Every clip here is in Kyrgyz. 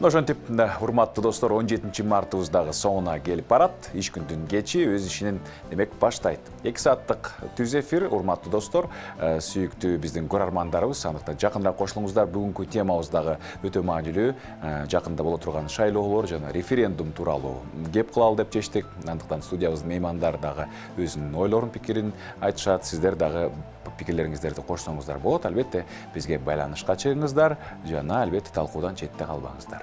Ошентип, урматтуу достор, 17 мартыбыздагы соңуна келип барат. Иш күндүн кечи өз ишинин демек баштайт. 2 сааттык түз эфир, урматтуу достор, сүйүктүү биздин көрөрмандарыбыз, андыктан жакыныраак кошулуңуздар. Бүгүнкү темабыз дагы өтө маанилүү. Жакында боло турган шайлоолор жана референдум тууралуу кеп кылалы деп чечтик. Андыктан студиябыздын меймандары дагы өзүнүн ойлорун, пикирин айтышат. Сиздер дагы пикирлериңиздерди кошсоңуздар болот. Албетте, бизге байланышка чыгыңыздар жана албетте талкуудан четте калбаңыздар.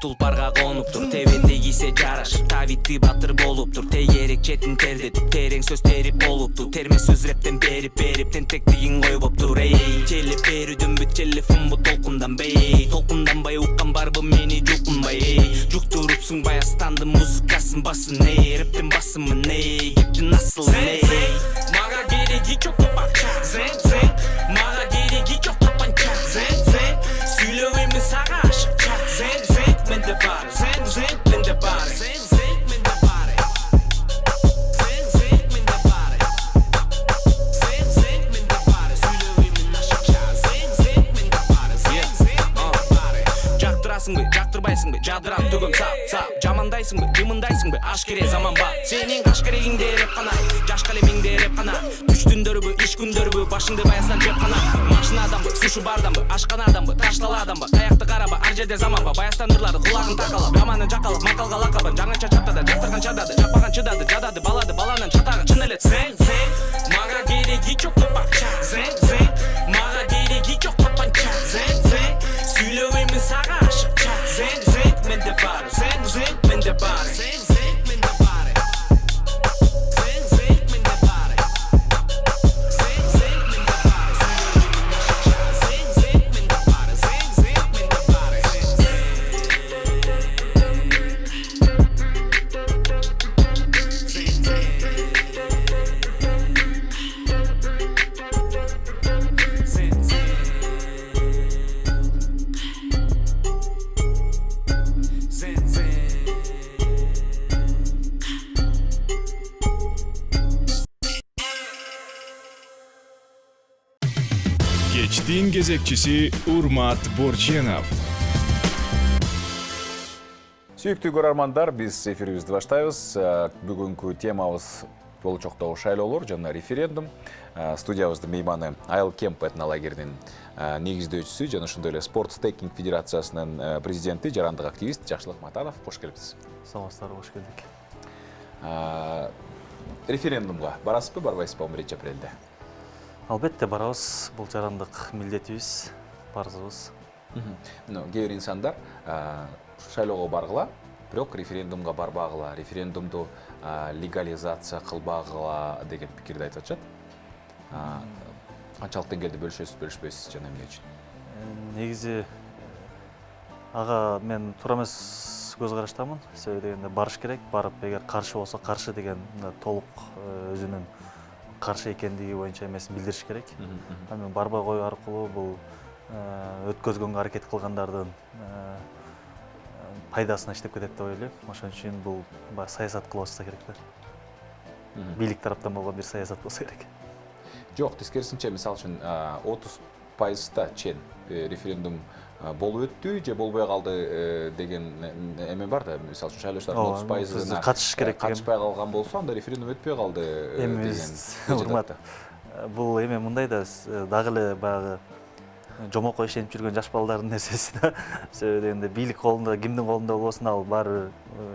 Tulparga konup tevende giyse jaraşıp Tavitli batır boluptur Tegerek çetin terdetip tereң söz terip boluptur Terme söz repten berip tentekliğin koyuptur Ey çelip berüdüm büt telefon bu Tolkundan bay uqqan bar bu meni jukunbay Jukturupsun bayastandı muzikasın basın Repten basın mı Gepti nasıl Maga geregi çok bakça Maga geregi çok tapança Söylevimi sağa aşıkça Men de bare, men de bare, men de bare, men de bare, men de bare, söyleyeyim aşıkça, men de bare, Jaktırasın mı, jaktırbaysın mı, jadıram tügüm sap, Jamandaysın mı, jımındaysın mı, aşkere zaman ba. Senin aşkereğinde rep kana, jaş kaleminde rep kana, Üç dündörü bu, iş gündörü bu, başında bayaslan cep kana. Maşına adam bu, suşu bardan bu, aşkan adam bu, taşlalı adam bu, kayakta araba, arjede zaman ba, bayastan nırladı, kulağın takalap, yamanın cakalap, makalga lakabın, жаңыча çaptadı, jaktırgan çadadı, japagan çıdadı, jadadı, baladı, balanın çatağın çınnelet. Maga geregi çok bakça, maga geregi çok tapança, söylevimi sağa aşıkça, men de bare, men de bare, men de bare. Кечтин кезекчиси Урмат Борченов. Сүйүктүү көрөрмандар, биз эфирибизди баштайбыз. Бүгүнкү темабыз болочоктогу шайлоолор жана референдум. Студиябыздын мейманы Айыл Кемп этнолагеринин негиздөөчүсү жана ошондой эле Спорт Стейкинг Федерациясынын президенти, жарандык активист Жакшылык Матанов. Кош келипсиз. Саламатсыздар, кош келдик. Референдумга барасызбы, барбайсызбы 1 апрелде? Албетте барабыз, бул жарандык милдетибиз, парзыбыз. Кээ бир инсандар шайлоого баргыла, бирок референдумга барбагыла, референдумду легализация кылбагыла деген пикирди айтып атышат. Канчалык деңгээлде бөлүшөсүз, бөлүшпөйсүз жана эмне үчүн? Негизи ага мен туура эмес көз караштамын. Себеби дегенде барыш керек, барып эгер каршы болсо каршы деген толук өзүнүн каршы экендиги боюнча эмесин билдириш керек. Мен барбай коюу аркылуу бул өткөзгөнгө аракет кылгандардын пайдасына иштеп кетет деп ойлойм. Ошон үчүн бул саясат кылып атса керек да. Бийлик тараптан болгон бир саясат болсо керек. Жок, тескерисинче, мисалы үчүн 30%да чейин референдум болуп өттү же болбой калды деген эме бар да. Мисалы үчүн шайлоочулардын 30%ына катышыш керек. Катышпай калган болсо, анда референдум өтпөй калды деген. Урмат. Бул эме мындай да, дагы эле баягы жомокко ишенип жүргөн жаш балдардын нерсеси да. Себеби дегенде бийлик колунда, кимдин колунда болбосун, ал баары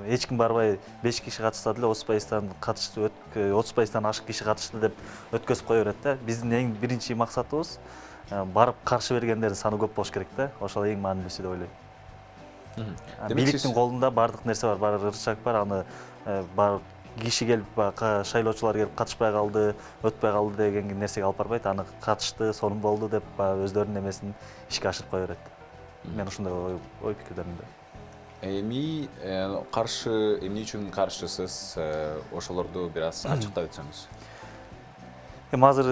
эч ким барбай 5 киши катышса деле 30%дан катышты, 30%дан ашык киши катышты деп өткөзүп кое берет да. Биздин эң биринчи максатыбыз барып каршы бергендердин саны көп болуш керек да. Ошол эң маанилүүсү деп ойлойм. Бийликтин колунда бардык нерсе бар, баары рычаг бар, аны барып киши келип баягы шайлоочулар келип катышпай калды, өтпөй калды деген нерсеге алып барбайт. Аны катышты, сонун болду деп баягы өздөрүнүн эмесин ишке ашырып кое берет. Мен ушундай ой пикирдеримин. Эми каршы эмне үчүн каршысыз? Ошолорду бир аз ачыктап өтсөңүз. Эми азыр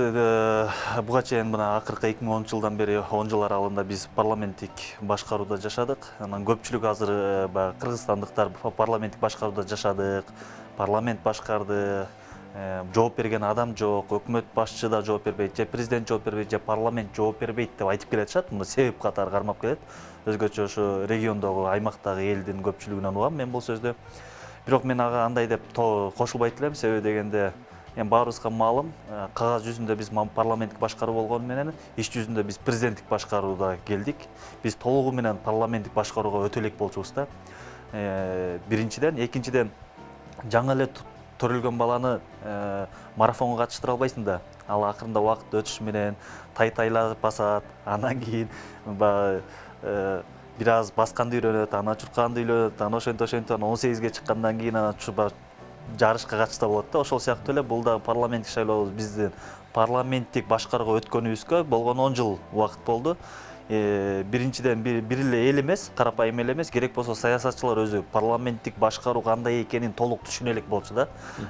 буга чейин мына акыркы 2010 жылдан бери 10 жыл аралыгында биз парламенттик башкарууда жашадык. Анан көпчүлүк азыр баягы кыргызстандыктар парламенттик башкарууда жашадык, парламент башкарды, жооп берген адам жок, өкмөт башчы да жооп бербейт, же президент жооп бербейт, же парламент жооп бербейт деп айтып келатышат. Муну себеп катары кармап келет. Өзгөчө ошо региондогу, аймактагы элдин көпчүлүгүнөн угам мен бул сөздү. Бирок мен ага андай деп кошулбайт элем, себеби дегенде эми баарыбызга маалым, кагаз жүзүндө биз парламенттик башкаруу болгону менен иш жүзүндө биз президенттик башкарууда келдик. Биз толугу менен парламенттик башкарууга өтө элек болчубуз да. Биринчиден, экинчиден жаңы эле төрөлгөн баланы марафонго катыштыра албайсың да. Ал акырында убакыт өтүш менен тайтайлап басат, анан кийин бир аз басканды үйрөнөт, анан чуркаганды үйрөнөт, анан ошентип 18-ге чыккандан кийин анан жарышка катышса болот да. Ошол сыяктуу эле бул да парламенттик шайлоо биздин парламенттик башкарууга өткөнүбүзгө болгон 10 жыл убакыт болду. Биринчиден бир эле эл эмес, карапайым эл эмес, керек болсо саясатчылар өзү парламенттик башкаруу кандай экенин толук түшүнө элек болчу да.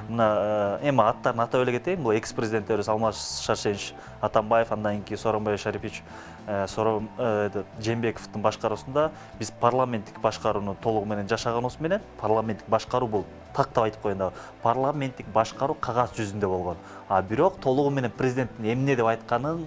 Мына эми аттарын атап эле кетейин. Бул экс президенттерибиз Алмаз Шаршенович Атамбаев, андан кийинки Сооронбай Шарипович Жээнбековдун башкаруусунда биз парламенттик башкарууну толугу менен жашаганыбыз менен парламенттик башкаруу бул тактап айтып коеюн дагы. Парламенттик башкаруу кагаз жүзүндө болгон. Бирок толугу менен президенттин эмне деп айтканын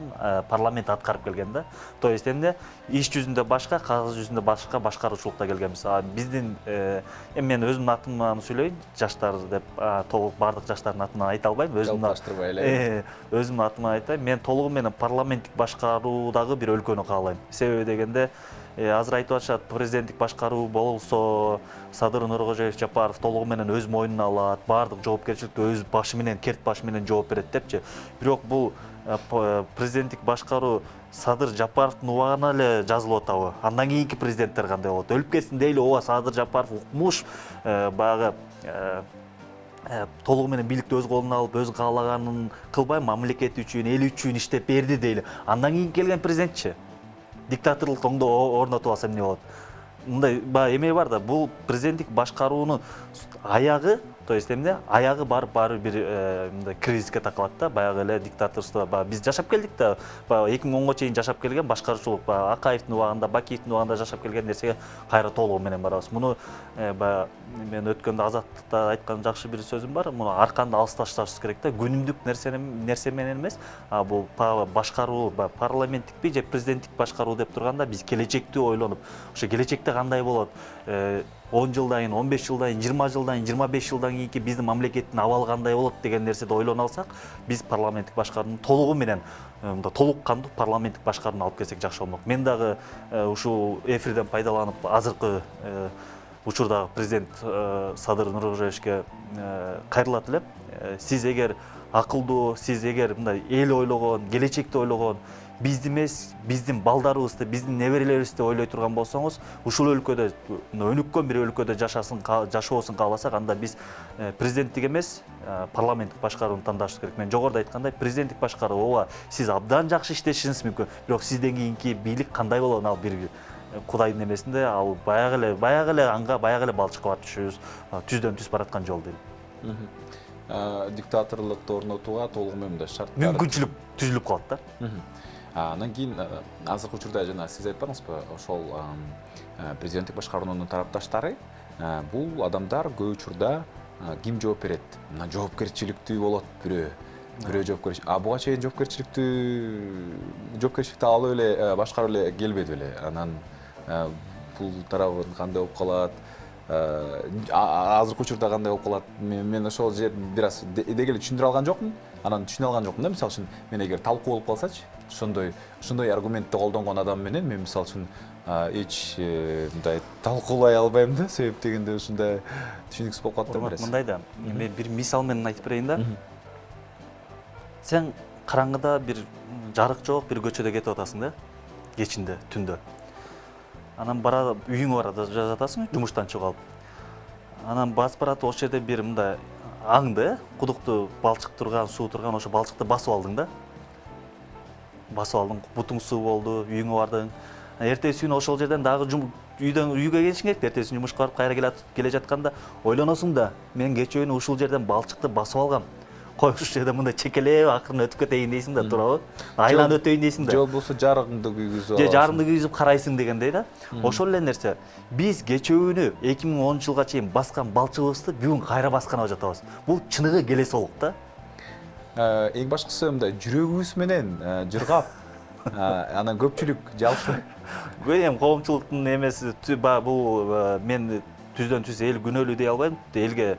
парламент аткарып келген да. То есть эмне иш жүзүндө башка, кагаз жүзүндө башка башкаруучулукта келгенбиз. Биздин эми мен өзүмдүн атымдан сүйлөйүн, жаштар деп толук бардык жаштардын атынан айта албайм. Өзүмдүн атымдан айтайын. Мен толугу менен парламенттик башкаруудагы бир өлкөнү каалайм. Себеби дегенде азыр айтып атышат, президенттик башкаруу болсо Садыр Нуркожоев Жапаров толугу менен өз мойнуна алат, баардык жоопкерчиликти өз башы менен, керт башы менен жооп берет депчи. Бирок бул президенттик башкаруу Садыр Жапаровдун убагына эле жазылып атабы? Андан кийинки президенттер кандай болот? Өлүп кетсин дейли, ооба Садыр Жапаров укмуш, баягы толугу менен бийликти өз колуна алып, өз каалаганын кылбай, мамлекет үчүн, эл үчүн иштеп берди дейли. Андан кийин келген президентчи диктаторлук тоңдо орнотуп алса эмне болот? Мындай эме бар да, бул президенттик башкаруунун аягы, то есть эмне? Аягы баары бир мындай кризиске такалат да, баягы эле диктаторство. Биз жашап келдик да, 2010го чейин жашап келген башкаруучулук, Акаевдин убагында, Бакиевдин убагында жашап келген нерсеге кайра толугу менен барабыз. Муну мен өткөндө Азаттыкта айткан жакшы бир сөзүм бар. Муну арканды алысташтырыш керек да, күнүмдүк нерсе менен эмес. Бул башкаруу, парламенттикпи же президенттик башкаруу деп турганда биз келечекти ойлонуп, ошо келечекте кандай болот? 10 жылдан кийин, 15 жылдан кийин, 20 жылдан кийин, 25 жылдан кийинки биздин мамлекеттин абалы кандай болот деген нерседи ойлоно алсак, биз парламенттик башкаруунун толугу менен толук кандуу парламенттик башкарууну алып келсек жакшы болмок. Мен дагы ушул эфирден пайдаланып азыркы учурдагы президент Садыр Нуркожоевичке кайрылат элем. Сиз эгер акылдуу, сиз эгер мындай эл ойлогон, келечекти ойлогон, бизди эмес, биздин балдарыбызды, биздин неберелерибизди ойлой турган болсоңуз, ушул өлкөдө, өнүккөн бир өлкөдө жашоосун кааласак, анда биз президенттик эмес, парламенттик башкарууну тандашыбыз керек. Мен жогоруда айткандай, президенттик башкаруу ооба, сиз абдан жакшы иштешиңиз мүмкүн, бирок сизден кийинки бийлик кандай болот? Ал бир Кудайдын эмесинде, ал баягы эле анга баягы эле балчыкка барып түшүбүз, түздөн түз бараткан жол дейм. Диктаторлукту орнотууга толугу менен мындай шарттар, мүмкүнчүлүк түзүлүп калат да. Андан кийин азыркы учурда жана сиз айтпаңызбы, ошол президенттик башкаруунун тарапташтары бул адамдар көп учурда ким жооп берет? Мына жоопкерчиликтүү болот бирөө жоопкерчилик. Буга чейин жоопкерчиликти алып эле башкарып эле келбеди беле. Анан бул тарабын кандай болуп калат? Азыркы учурда кандай болуп калат? Мен ошол жерди бир аз дегеле түшүндүрө алган жокмун. Анан түшүнө алган жокмун да, мисалы үчүн мен эгер талкуу болуп калсачы, ошондой аргументти колдонгон адам менен мен мисалы үчүн эч мындай талкуулай албайм да, себеп дегенде ушундай түшүнүксүз болуп калат да бир аз. Мындай да, мен бир мисал менен айтып берейин да. Сен караңгыда бир жарык жок бир көчөдө кетип атасың да, кечинде, түндө. Анан үйүңө барып жатасың, жумуштан чыгып алып. Анан басып баратып ошол жерде бир мындай аңды, кудукту балчык турган, суу турган ошо балчыкты басып алдың да. Басып алдың, бутуң суу болду, үйүңө бардың. Эртеси күнү ошол жерден дагы үйгө келишиң керек. Эртеси күнү жумушка барып кайра келе жатканда ойлоносуң да, мен кечээ күнү ушул жерден балчыкты басып алгам. Кой ушул жерден мындай чекелеп акырын өтүп кетейин дейсиң да, туурабы? Айланып өтөйүн дейсиң да. Же болбосо жарыгыңды күйгүзүп Же жарыңды күйгүзүп карайсың дегендей да. Ошол эле нерсе. Биз кечээ күнү 2010 жылга чейин баскан балчыгыбызды бүгүн кайра басканга жатабыз. Бул чыныгы келесоолук да. Эң башкысы мындай жүрөгүбүз менен жыргап, анан көпчүлүк жалпы Эми коомчулуктун эмеси бул мен түздөн түз эл күнөөлүү дей албайм. Элге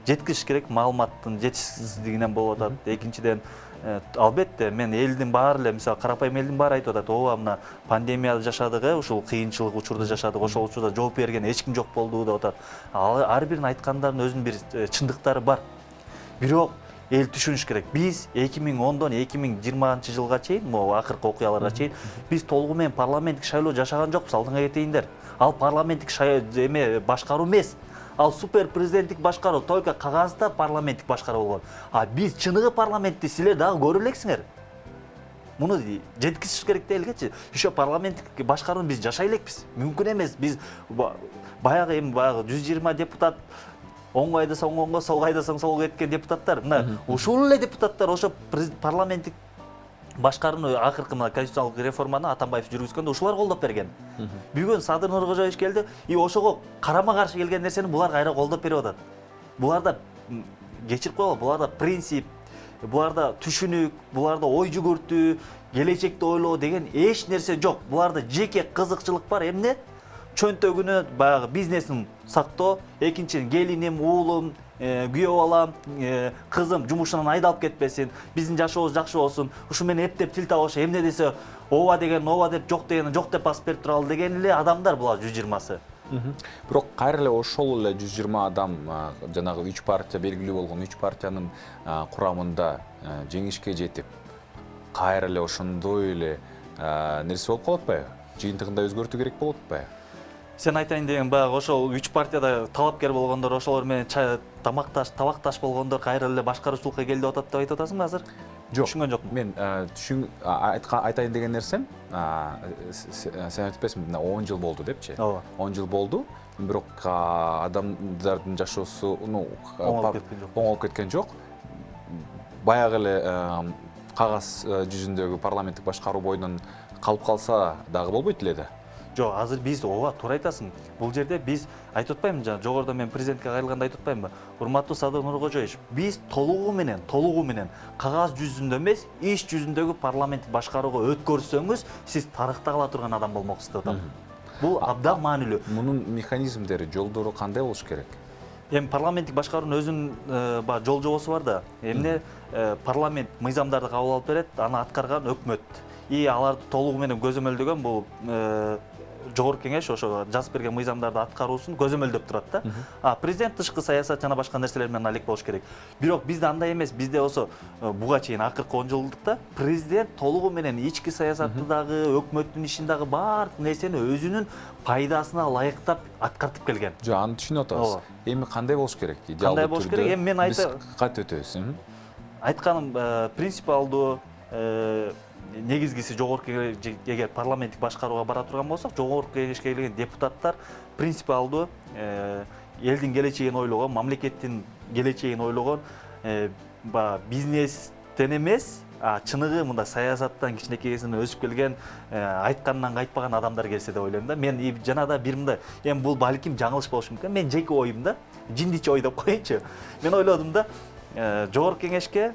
жеткириш керек, маалыматтын жетишсиздигинен болуп атат. Экинчиден, албетте мен элдин баары эле, мисалы карапайым элдин баары айтып атат, ооба мына пандемияда жашадык, ушул кыйынчылык учурда жашадык, ошол учурда жооп берген эч ким жок болду деп атат. Ар биринин айткандарынын өзүнүн бир чындыктары бар. Бирок эл түшүнүш керек. Биз 2010дон 2020 жылга чейин, могу акыркы окуяларга чейин биз толугу менен парламенттик шайлоо жашаган жокпуз, алдыңга кетейиндер. Ал парламенттик башкаруу эмес. Ал супер президенттик башкаруу, только кагазда парламенттик башкаруу болгон. А биз чыныгы парламентти силер дагы көрө элексиңер. Муну жеткизиш керек да элгечи. Ошо парламенттик башкарууну биз жашай элекпиз. Мүмкүн эмес. Биз баягы 120 депутат оңго айдасаң оңго, солго айдасаң солго кеткен депутаттар. Мына ушул эле депутаттар ошо парламенттик башкарууну акыркы мына конституциялык реформаны Атамбаев жүргүзгөндө ушулар колдоп берген. Бүгүн Садыр Нуркожоевич келди, ошого карама-каршы келген нерсени булар кайра колдоп берип атат. Буларда кечирип койгула, буларда принцип, буларда түшүнүк, буларда ой жүгүртүү, келечекти ойлоо деген эч нерсе жок. Буларда жеке кызыкчылык бар, эмне? Чөнтөгүнө баягы бизнесин сактоо, экинчиден келиним, уулум, күйөө балам, кызым жумушунан айдалып кетпесин, биздин жашообуз жакшы болсун, ушу менен эптеп тил табыш, эмне десе ооба деген ооба деп, жок деген жок деп басып берип туралы деген эле адамдар булар 120сы. Бирок кайра эле ошол эле 120 адам жанагы 3 партия белгилүү болгон 3 партиянын курамында жеңишке жетип, кайра эле ошондой эле нерсе болуп калат атпайбы? Жыйынтыгында өзгөртүү керек болот атпайбы? Сен айтайын деген баягы ошол 3 партияда талапкер болгондор, ошолор менен табакташ болгондор кайра эле башкаруучулукка келди деп атат деп айтып атасыңбы азыр? Жок. Түшүнгөн жокмун. Мен айтайын деген нерсем, сен айтпайсыңбы, 10 жыл болду депчи. Ооба. 10 жыл болду, бирок адамдардын жашоосу оңолуп кеткен жок. Баягы эле кагаз жүзүндөгү парламенттик башкаруу боюнан калып калса дагы болбойт эле да. Жок, азыр биз ооба туура айтасың. Бул жерде биз айтып атпаймынбы, жана жогоруда мен президентке кайрылганда айтып атпаймынбы? Урматтуу Садыр Нуркожоевич, биз толугу менен кагаз жүзүндө эмес, иш жүзүндөгү парламенттик башкарууга өткөрсөңүз, сиз тарыхта кала турган адам болмоксуз деп атам. Бул абдан маанилүү. Мунун механизмдери, жолдору кандай болуш керек? Эми парламенттик башкаруунун өзүнүн жол жобосу бар да. Эмне парламент мыйзамдарды кабыл алып берет, аны аткарган өкмөт. Аларды толугу менен көзөмөлдөгөн бул жогорку кеңеш ошо жазып берген мыйзамдарды аткаруусун көзөмөлдөп турат да. Президент тышкы саясат жана башка нерселер менен алек болуш керек. Бирок бизде андай эмес. Бизде ошо буга чейин акыркы 10 жылдыкта президент толугу менен ички саясатты дагы, өкмөттүн ишин дагы баардык нерсени өзүнүн пайдасына ылайыктап аткартып келген. Жок, аны түшүнүп атабыз. Эми кандай болуш керек? Кандай болуш керек? Эми мен кат өтөбүз. Айтканым принципиалдуу, негизгиси жогорку эгер парламенттик башкарууга бара турган болсок, жогорку кеңешке келген депутаттар принципиалдуу элдин келечегин ойлогон, мамлекеттин келечегин ойлогон, бизнестен эмес, чыныгы мындай саясаттан кичинекейсинен өсүп келген, айтканынан кайтпаган адамдар келсе деп ойлойм да. Мен жанагыда бир мындай, эми бул балким жаңылыш болушу мүмкүн. Мен жеке оюм да, жиндиче ой деп коеюнчу. Мен ойлодум да, жогорку кеңешке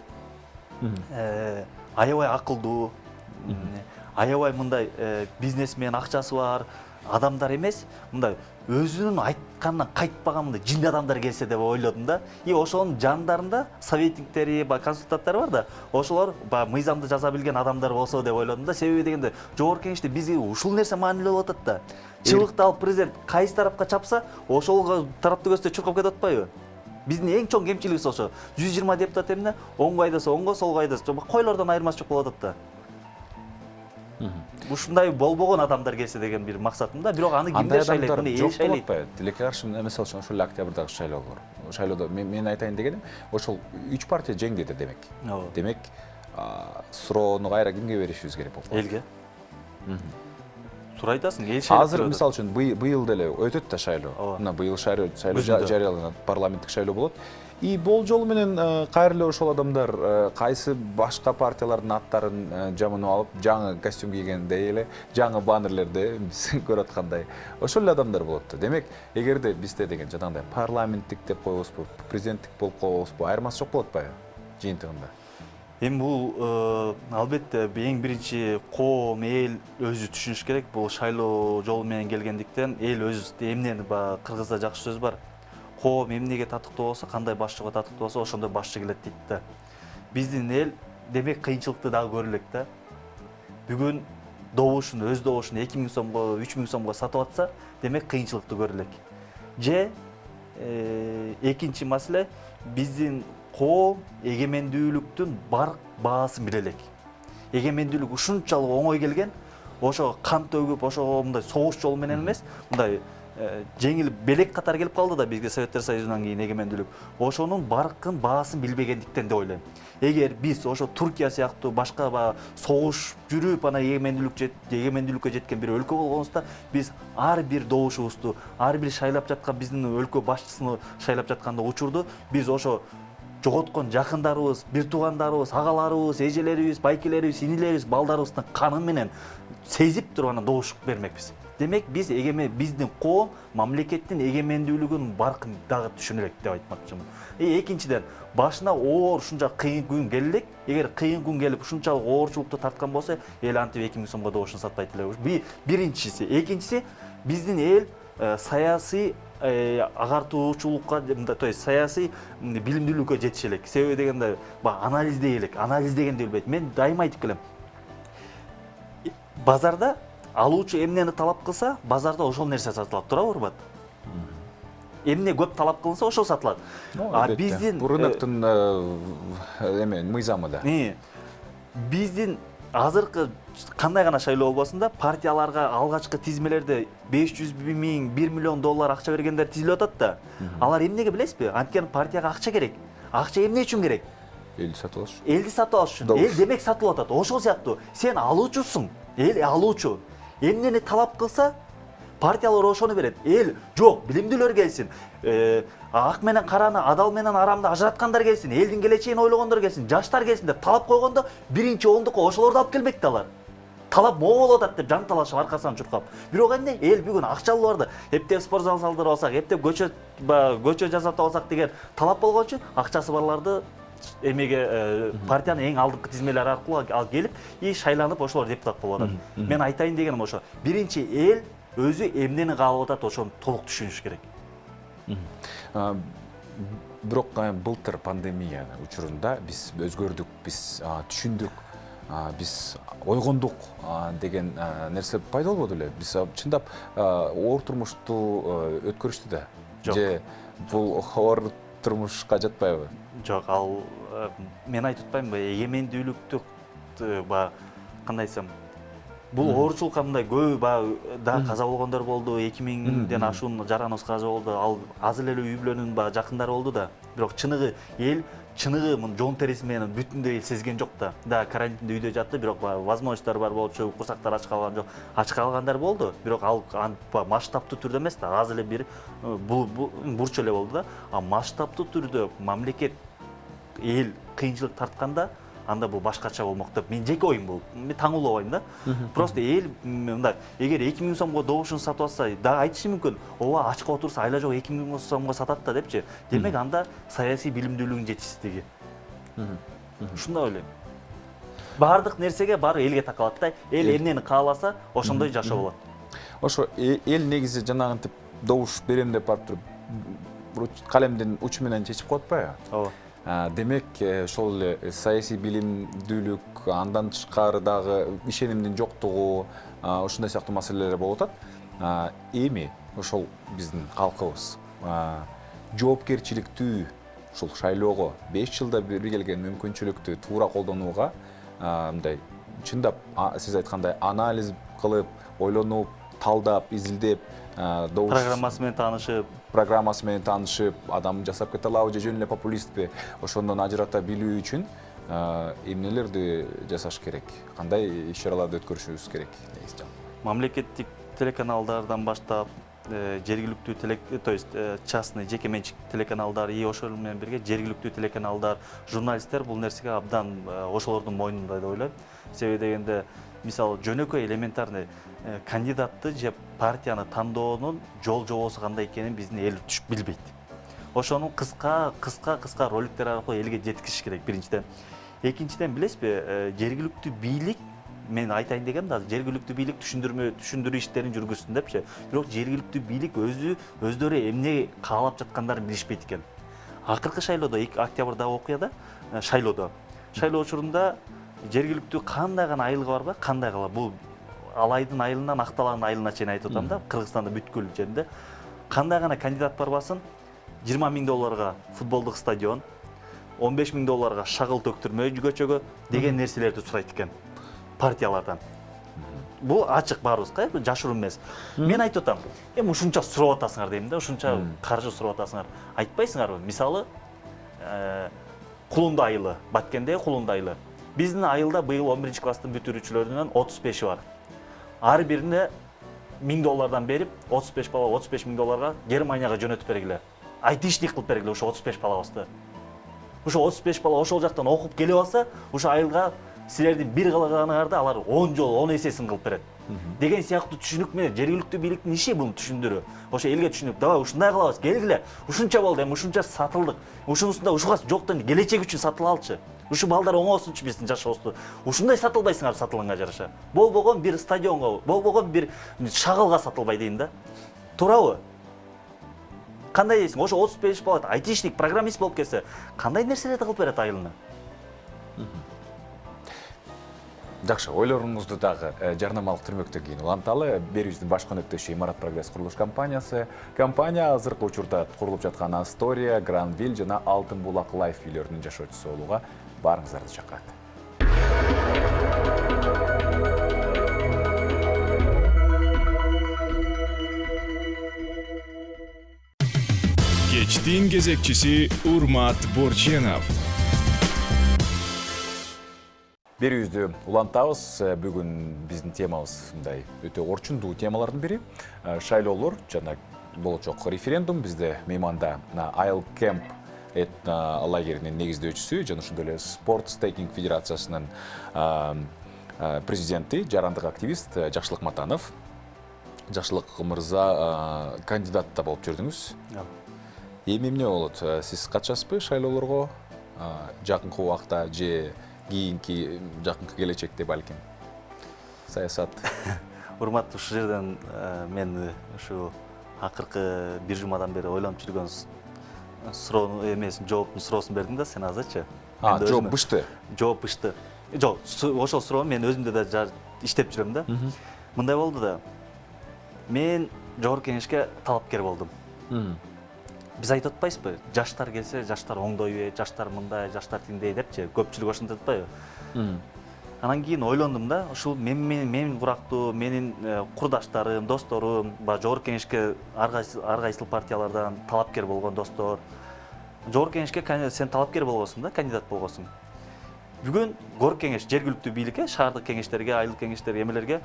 аябай акылдуу, аябай мындай бизнесмен, акчасы бар адамдар эмес, мындай өзүнүн айтканынан кайтпаган мындай жинди адамдар келсе деп ойлодум да. Ошонун жандарында советниктери, консультанттары бар да. Ошолор мыйзамды жаза билген адамдар болсо деп ойлодум да. Себеби дегенде жогорку кеңеште бизге ушул нерсе маанилүү болуп атат да. Чыбыкты алып президент кайсы тарапка чапса, ошол тарапты көздөй чуркап кетип атпайбы? Биздин эң чоң кемчилигибиз ошо. 120 депутат эмне? Оңго айдаса оңго, солго айдаса, койлордон айырмасы жок болуп атат да. ушундай болбогон адамдар келсе деген бир максатым да. Бирок аны андай кимдер шайлайт? адамдар Муну эл жок болот шайлайт. атпайбы? Тилекке каршы мисалы үчүн ошол эле октябрдагы шайлоодо мен айтайын дегеним ошол 3 партия жеңди демек. Ооба. Демек суроону кайра кимге беришибиз керек болуп калат? Элге. Туура айтасың, эл шайлап Азыр турат. мисалы үчүн быйыл деле өтөт да шайлоо. Ооба. Мына быйыл шайлоо Күзүндө. жарыяланат, парламенттик шайлоо болот. И болжол менен кайра эле ошол адамдар кайсы башка партиялардын аттарын жамынып алып, жаңы костюм кийгендей эле, жаңы баннерлерди биз көрүп аткандай ошол эле адамдар болот да. Демек, эгерде бизде деген жанагындай парламенттик деп коебузбу, президенттик болуп коебузбу, айырмасы жок болот атпайбы жыйынтыгында? Эми бул албетте эң биринчи коом, эл өзү түшүнүш керек. Бул шайлоо жолу менен келгендиктен эл өзү эмнени кыргызда жакшы сөз бар. Коом эмнеге татыктуу болсо, кандай башчыга татыктуу болсо, ошондой башчы келет дейт да. Биздин эл демек кыйынчылыкты дагы көрө элек да. Бүгүн добушун, өз добушун 2000 сомго, 3000 сомго сатып атса, демек кыйынчылыкты көрө элек. Же экинчи маселе, биздин коом эгемендүүлүктүн бар баасын биле элек. Эгемендүүлүк ушунчалык оңой келген, ошо кан төгүп, ошого мындай согуш жолу менен эмес, мындай жеңил белек катары келип калды да бизге Советтер Союзунан кийин эгемендүүлүк. Ошонун баркын баасын билбегендиктен деп ойлойм. Эгер биз ошо Туркия сыяктуу башка согуш жүрүп ана эгемендүүлүккө жеткен бир өлкө болгонубузда, биз ар бир добушубузду, ар бир шайлап жаткан биздин өлкө башчысын шайлап жатканда учурду биз ошо жоготкон жакындарыбыз, бир туугандарыбыз, агаларыбыз, эжелерибиз, байкелерибиз, инилерибиз, балдарыбыздын каны менен сезип туруп анан добуш бермекпиз. Демек биз биздин коом мамлекеттин эгемендүүлүгүнүн баркын дагы түшүнө элек деп айтмакчымын. Экинчиден, башына оор ушунча кыйын күн келелек. Эгер кыйын күн келип ушунчалык оорчулукту тарткан болсо, эл антип 2000 сомго добушун сатпайт эле. Биринчиси, экинчиси, биздин эл саясий агартуучулукка, то есть саясий билимдүүлүккө жетише элек. Себеби дегенде, анализдей элек. Анализ дегенди билбейт. Мен дайыма айтып келем. Базарда алуучу эмнени талап кылса, базарда ошол нерсе сатылат, туурабы, Урмат? Эмне көп талап кылынса, ошол сатылат. Биздин рыноктун мыйзамы да. Биздин азыркы кандай гана шайлоо болбосун да, партияларга алгачкы тизмелерде 500 миң, 1 миллион доллар акча бергендер тизилип атат да. Алар эмнеге билесизби? Анткени партияга акча керек. Акча эмне үчүн керек? Элди сатып алыш. Элди сатып алыш үчүн. Эл демек сатылып атат. Ошол сыяктуу сен алуучусуң. Эл алуучу. Эмнени талап кылса, партиялар ошону берет. Эл жок, билимдүүлөр келсин. Ак менен караны, адал менен арамды ажыраткандар келсин, элдин келечегин ойлогондор келсин, жаштар келсин деп талап койгондо, биринчи ондукка ошолорду алып келбек да алар. Талап могу болуп атат деп жан талашып аркасынан чуркап. Бирок эмне? Эл бүгүн акчалууларды эптеп спортзал салдырып алсак, эптеп көчө жасатып алсак деген талап болгон үчүн акчасы барларды эмеге партиянын эң алдыңкы тизмелери аркылуу алып келип, шайланып ошолор депутат болуп атат. Мен айтайын дегеним ошо. Биринчи эл өзү эмнени каалап атат, ошону толук түшүнүш керек. Бирок былтыр пандемия учурунда биз өзгөрдүк, биз түшүндүк, биз ойгондук деген нерсе пайда болбоду эле. Биз чындап оор турмушту өткөрүштү да. Же бул оор турмушка жатпайбы? Жок, ал мен айтып атпаймынбы, эгемендүүлүктү кандай десем, бул оорчулукка мындай көбү да каза болгондор болду, 2000ден ашуун жараныбыз каза болду, ал аз эле үй бүлөнүн жакындары болду да. Бирок эл чыныгы жон териси менен бүтүндөй сезген жок да. Да, карантинде үйдө жатты, бирок возможностьтор бар болчу, курсактар ачык калган жок. Ачык калгандар болду, бирок ал масштабтуу түрдө эмес да, аз эле бир бурч эле болду да. А масштабтуу түрдө мамлекет эл кыйынчылык тартканда, анда бул башкача болмок деп мен жеке оюм бул. Мен таңуулабайм да. Просто эл мындай, эгер 2000 сомго добушун сатып алса, да айтышы мүмкүн, ооба ачка отурса айла жок 2000 сомго сатат да депчи. Демек анда саясий билимдүүлүгүнүн жетишсиздиги. Ушундай ойлойм. Бардык нерсеге баары элге такалат да. Эл эмнени кааласа, ошондой жашоо болот. Ошо эл негизи жанагынтип добуш берем деп барып туруп калемдин учу менен чечип коет атпайбы? Ооба. Демек, ошол эле саясий билимдүүлүк, андан тышкары дагы ишенимдин жоктугу, ушундай сыяктуу маселелер болуп атат. Эми ошол биздин калкыбыз жоопкерчиликтүү ушул шайлоого 5 жылда бир келген мүмкүнчүлүктү туура колдонууга мындай чындап сиз айткандай анализ кылып, ойлонуп, талдап, изилдеп, программасы менен таанышып, программасы менен таанышып, адам жасап кете алабы же жөн эле популистпи, ошондон ажырата билүү үчүн эмнелерди жасаш керек? Кандай иш-чараларды өткөрүшүбүз керек? мамлекеттик телеканалдардан баштап, жергиликтүү то есть частный жеке менчик телеканалдар и ошол менен бирге жергиликтүү телеканалдар, журналисттер бул нерсеге абдан ошолордун мойнунда деп ойлойм. Себеби дегенде, мисалы жөнөкөй элементарный кандидатты же партияны тандоонун жол жобосу кандай экенин биздин эл түшүп билбейт. Ошонун кыска роликтер аркылуу элге жеткизиш керек биринчиден. Экинчиден билесизби, жергиликтүү бийлик, мен айтайын дегеним да жергиликтүү бийлик түшүндүрүү иштерин жүргүзсүн депчи. Бирок жергиликтүү бийлик өздөрү эмне каалап жаткандарын билишпейт экен. Акыркы шайлоодо, 2 октябрдагы окуяда, шайлоо учурунда жергиликтүү кандай гана айылга барбай, кандай кала бул Алайдын айылынан Акталаанын айылына чейин айтып атам да, Кыргызстанда бүткүл жеринде кандай гана кандидат барбасын, 20 000 долларга футболдук стадион, 15 000 долларга шагыл төктүрмө көчөгө деген нерселерди сурайт экен партиялардан. Бул ачык баарыбызга, жашыруун эмес. Мен айтып атам, ушунча сурап атасыңар дейм да, ушунча каржы сурап атасыңар. Айтпайсыңарбы? Мисалы, Кулунду айылы, Баткендеги Кулунду айылы. Биздин айылда быйыл 11 класстын бүтүрүүчүлөрүнөн 35 бар. Ар бирине 1000 доллардан берип, 35 бала 35 000 долларга Германияга жөнөтүп бергиле. Айтишник кылып бергиле ошо 35 балабызды. Ошо 35 бала ошол жактан окуп келип алса, ошо айылга силердин бир кылганыңарды алар 10 жолу 10 эсесин кылып берет. Деген сыяктуу түшүнүк менен жергиликтүү бийликтин иши буну түшүндүрүү. Ошо элге түшүнүп, давай ушундай кылабыз, келгиле. Ушунча болду, эми ушунча сатылдык. Ушунусунда ушугасы жоктон келечек үчүн сатылалчы. Ушу балдар оңоосунчу биздин жашообузду. Ушундай сатылбайсыңар сатылганга жараша. Болбогон бир стадионго, болбогон бир шагылга сатылбай дейин да. Туурабы? Кандай дейсиң? Ошо 35 бала айтишник, программист болуп келсе, кандай нерселерди кылып берет айылына? Жакшы, ойлоруңузду дагы жарнамалык түрмөктөн кийин уланталы. Берүүбүздүн баш конектеши Имарат Прогресс курулуш компаниясы. Компания азыркы учурда курулуп жаткан Астория, Гранвилл жана Алтын Булак Лайф үйлөрүнүн жашоочусу болууга баарыңыздарды чакырат. Кечтин кезекчиси Урмат Борченов. Берүүбүздү улантабыз. Бүгүн биздин темабыз мындай өтө орчундуу темалардын бири. Шайлоолор жана болочок референдум. Бизде мейманда Айыл Кемп лагеринин негиздөөчүсү жана ошондой эле Спорт Стейкинг Федерациясынын президенти, жарандык активист Жакшылык Матанов. Жакшылык мырза, кандидат да болуп жүрдүңүз. Эми эмне болот? Сиз катышасызбы шайлоолорго? Жакынкы убакта же кийинки жакынкы келечекте балким саясат? Урмат, ушул жерден мен ушу акыркы бир жумадан бери ойлонуп жүргөн суроо эмесин, жооптун суроосун бердиң да сен азырчы. Жооп бышты. Жооп бышты. Жок, ошол суроону мен өзүмдө да иштеп жүрөм да. Мындай болду да. Мен жогорку кеңешке талапкер болдум. Биз айтып атпайсызбы? Жаштар келсе, жаштар оңдойбу, жаштар мындай, жаштар тиндей депчи, көпчүлүк ошентип атпайбы? Анан кийин ойлондум да, ушул мен бурактуу, менин курдаштарым, досторум, жогорку кеңешке ар кайсыл партиялардан талапкер болгон достор. Жогорку кеңешке сен талапкер болгонсуң да, кандидат болгонсуң. Бүгүн горку кеңеш, жергиликтүү бийликке, шаардык кеңештерге, айылдык кеңештерге, эмелерге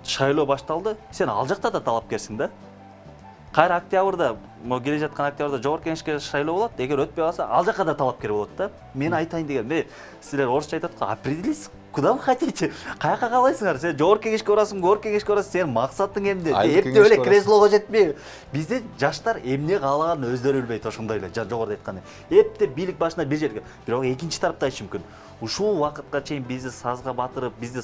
шайлоо башталды. Сен ал жакта да талапкерсиң да. Кайра октябрда, келе жаткан октябрда жогорку кеңешке шайлоо болот. Эгер өтпөй калса, ал жакка да талапкер болот да. Мен айтайын дегеним, силер орусча айтат го, определись, куда вы хотите? Каяка каалайсыңар? Сен жогорку кеңешке барасың, горку кеңешке барасың, сенин максатың эмне? Эптеп эле креслого жетпей. Бизде жаштар эмне каалаганын өздөрү билбейт, ошондой эле, жогоруда айткандай. Эптеп бийлик башына бир жерге. Бирок экинчи тарапта айтыш мүмкүн. Ушул убакытка чейин бизди сазга батырып, бизди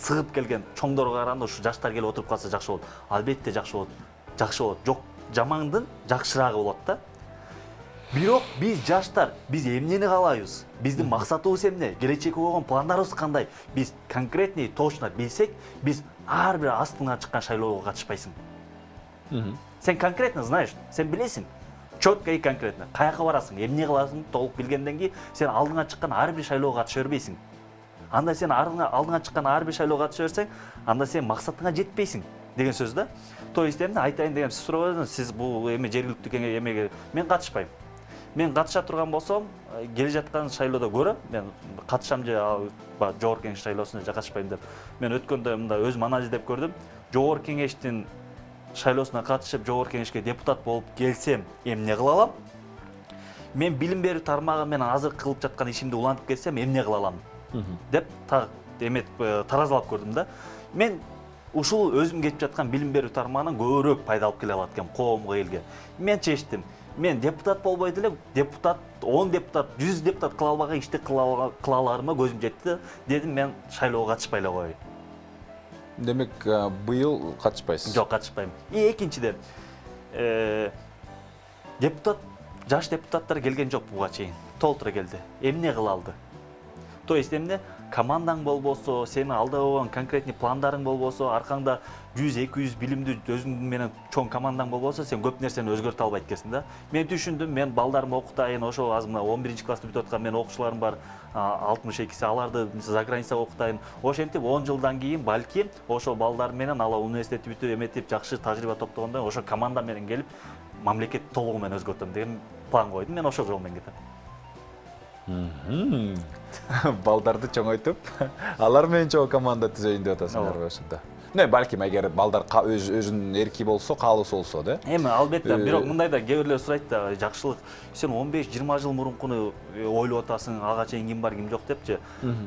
сыгып келген чоңдорго караганда ушу жаштар келип отуруп калса жакшы болот. Албетте жакшы болот. Жакшы болот. Жок, жамандын жакшыраагы болот да. Бирок биз жаштар, биз эмнени каалайбыз? Биздин максатыбыз эмне? Келечекке койгон пландарыбыз кандай? Биз конкретный, точно билсек, биз ар бир астыңан чыккан шайлоого катышпайсың. Сен конкретно знаешь, сен билесиң. Четко и конкретно. Каяка барасың, эмне кыласың, толук билгенден кийин сен алдыңан чыккан ар бир шайлоого катыша бербейсиң. анда сен алдыңа чыккан ар бир шайлоого катыша берсең, анда сен максатыңа жетпейсиң деген сөз да. То есть эмне айтайын деген сиз сурап атасыз, сиз бул эме жергиликтүү эмеге мен катышпайм. Мен катыша турган болсом, келе жаткан шайлоодо көрөм, мен катышам же жогорку кеңеш шайлоосуна же катышпайм деп. Мен өткөндө мында өзүм анализ деп көрдүм. Жогорку кеңештин шайлоосуна катышып, жогорку кеңешке депутат болуп келсем, эмне кыла алам? Мен билим берүү тармагы менен азыр кылып жаткан ишимди улантып кетсем, эмне кыла алам? Деп таразалап көрдүм да. Мен ушул өзүм кетип жаткан билим берүү тармагынан көбүрөөк пайда алып келе алат экенм коомго, элге. Мен чечтим. Мен депутат болбой деле, депутат 10 депутат, 100 депутат кыла албаган ишти кыла аларыма көзүм жетти. Дедим, мен шайлоого катышпай эле коеюн. Демек, быйыл катышпайсыз? Жок, катышпайм. Экинчиден, депутат, жаш депутаттар келген жок буга чейин. Толтура келди. Эмне кыла алды? То есть эмне командаң болбосо, сени алдап койгон конкретный пландарың болбосо, аркаңда 100-200 билимдүү өзүң менен чоң командаң болбосо, сен көп нерсени өзгөртө албайт экенсиң да. Мен түшүндүм, мен балдарымды окутайын, ошо азыр мына 11 класста бүтүп аткан мен окуучуларым бар, 62 аларды заграницага окутайын. Ошентип 10 жылдан кийин балки ошо балдар менен ала университетти бүтүп эметип, жакшы тажрыйба топтогондон ошо команда менен келип, мамлекет толугу менен өзгөртөм деген план койдум. Мен ошол жол менен кетем. Балдарды чоңойтуп, алар менен чоң команда түзөйүн деп атасыңар ошондо. Не, балким эгер балдар өзүнүн эрки болсо, каалоосу болсо да. Эми албетте, бирок мындай да кээ бирлер сурайт да, жакшылык, сен 15-20 жыл мурункуну ойлоп атасың, ага чейин ким бар, ким жок депчи.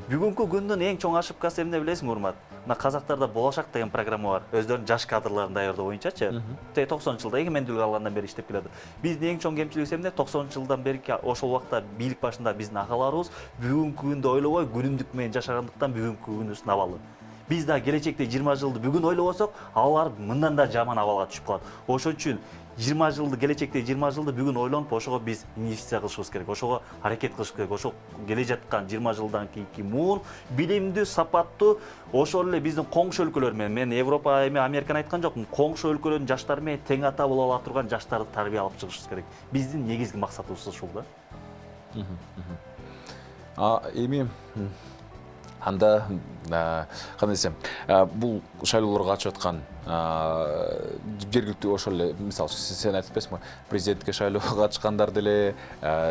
Бүгүнкү күндүн эң чоң ошибкасы эмне билесиңби, Урмат? Мына казактарда болашак деген программа бар. Өздөрүнүн жаш кадрларын даярдоо боюнчачы. 90-жылда эгемендүүлүк алгандан бери иштеп келет. Биздин эң чоң кемчилигибиз эмне? 90-жылдан бери ошол убакта бийлик башында биздин акаларыбыз бүгүнкү күндү ойлобой, күнүмдүк менен жашагандыктан бүгүнкү күнүбүз абалы. Биз да келечекте 20 жылды бүгүн ойлобосок, алар мындан да жаман абалга түшүп калат. Ошон үчүн 20 жылды келечекте 20 жылды бүгүн ойлонуп, ошого биз инвестиция кылышыбыз керек, ошого аракет кылышыбыз керек. Ошо келе жаткан 20 жылдан кийинки муун билимдүү, сапаттуу, ошол эле биздин коңшу өлкөлөр менен, мен Европа эми Американы айткан жокмун, коңшу өлкөлөрдүн жаштары менен тең ата боло ала турган жаштарды тарбия алып чыгышыбыз керек. Биздин негизги максатыбыз ушул да. Эми анда кандай десем, бул шайлоолорго катышып аткан жергиликтүү ошол эле, мисалы сен айтып атпайсыңбы, президентке шайлоого катышкандар деле,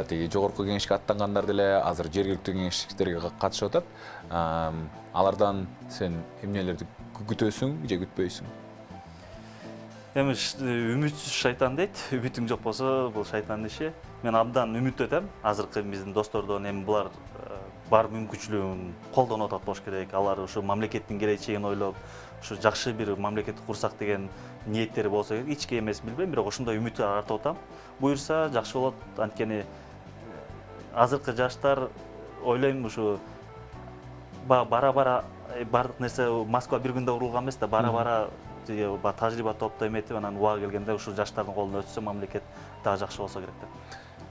тиги жогорку кеңешке аттангандар деле азыр жергиликтүү кеңештерге катышып атат. Алардан сен эмнелерди күтөсүң же күтпөйсүң? Эми үмүтсүз шайтан дейт, үмүтүң жок болсо бул шайтандын иши. Мен абдан үмүттөтөм. Азыркы биздин достордон эми булар бар мүмкүнчүлүгүн колдонуп атат болуш керек. Алар ушу мамлекеттин келечегин ойлоп, ушу жакшы бир мамлекет курсак деген ниеттери болсо керек. Ички эмес билбейм, бирок ошондой үмүт артып атам. Буюрса жакшы болот. Анткени азыркы жаштар ойлойм ушу бара-бара бардык нерсе Москва бир күндө курулган эмес да, бара-бара тажрыйба топтоп эметип, анан убагы келгенде ушул жаштардын колуна өтсө мамлекет дагы жакшы болсо керек да.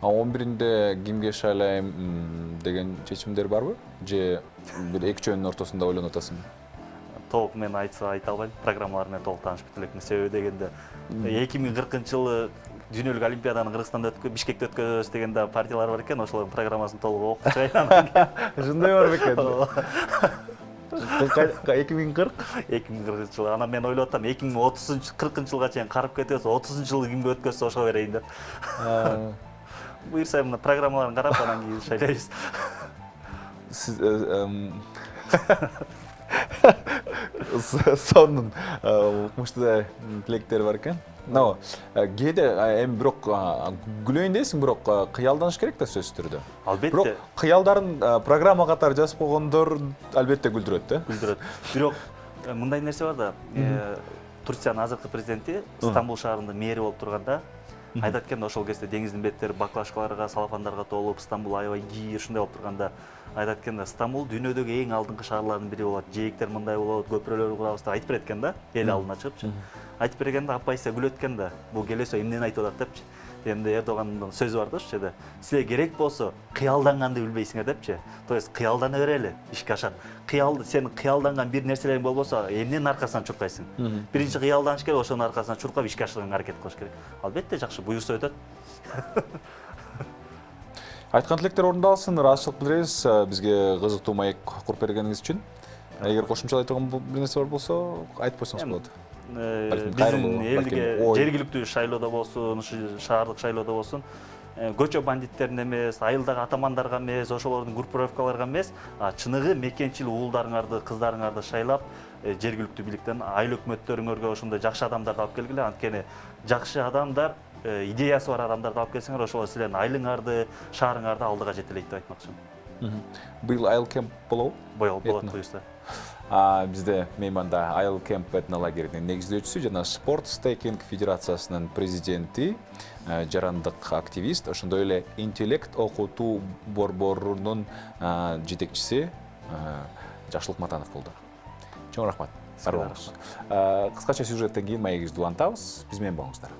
11-inde кимге шайлайм деген чечимдер барбы? Же бир эки жөнүнүн ортосунда ойлонуп атасыңбы? Толук мен айта албайм, программалар менен толук таанышып элекмин. Себеби дегенде 2040-жылы дүйнөлүк олимпиаданы Кыргызстанда Бишкекте өткөзөбүз деген да партиялар бар экен, ошолордун программасын толук окуп чыгайын. Ушундай бар бекен. 2040 Анан мен ойлоп атам, 2030-40-жылга чейин карып кетебиз, 30-жылы кимге өткөзсө ошого берейин деп. Буюрса мына программаларын карап, анан кийин шайлайбыз. Сиз сонун укмуштуу тилектер бар экен. Но кээде эми бирок күлөйүн дейсиң, бирок кыялданыш керек да сөзсүз түрдө. Албетте. Бирок кыялдарын программа катары жазып койгондор албетте күлдүрөт да. Күлдүрөт. Бирок мындай нерсе бар да. Турциянын азыркы президенти Стамбул шаарынын мэри болуп турганда айтат экен, ошол кезде деңиздин беттери баклажкаларга, салафандарга толуп, Стамбул аябай кийир ушундай болуп турганда айтат экен, Стамбул дүйнөдөгү эң алдыңкы шаарлардын бири болот, жээктер мындай болот, көпүрөлөр курабыз деп айтып берет экен да, эл алдына чыгыпчы. Айтып бергенде апайса күлөт экен да, бул келесо эмнени айтып атат депчи. Дегенде Эрдогандын сөзү бар да ушул жерде. Силер керек болсо кыялданганды билбейсиңер депчи. То есть кыялдана берели, ишке ашат. Сен кыялданган бир нерселериң болбосо, эмненин аркасынан чуркайсың? Биринчи кыялданыш керек, ошонун аркасынан чуркап ишке ашырганга аракет кылыш керек. Албетте жакшы, буюрса өтөт. Айтқан тілектер орындалсын, разышылық білдіресіз бізге қызықты маек құрып бергеніңіз үшін. Егер қошымшалы айтылған бір нәрсе бар болса, айтып қойсаңыз болады. Біздің елге жергілікті шайлоуда болсын, шаардык шайлоуда болсын, көчө бандиттерине эмес, айылдагы атамандарға эмес, ошолордун группировкаларга эмес, чыныгы мекенчил уулдарыңарды, кыздарыңарды шайлап, жергиликтүү бийликтен айыл өкмөттөрүңөргө ошондой жакшы адамдарды алып келгиле. Анткени жакшы адамдар, идеясы бар адамдарды алып келсеңер, ошолор силердин айылыңарды, шаарыңарды алдыга жетелейт деп айтмакчымын. Быйыл айыл кемп болобу? Болот буюрса. Бізде мейманда айыл кемп этнолагеринин негиздөөчүсү жана спорт стейкинг федерациясынын президенти, жарандык активист, ошондой эле интеллект окутуу борборунун жетекчиси Жакшылык Матанов болду. Чоң рахмат. Кыскача сюжеттен кийин маегибизди улантабыз. Биз менен болуңуздар.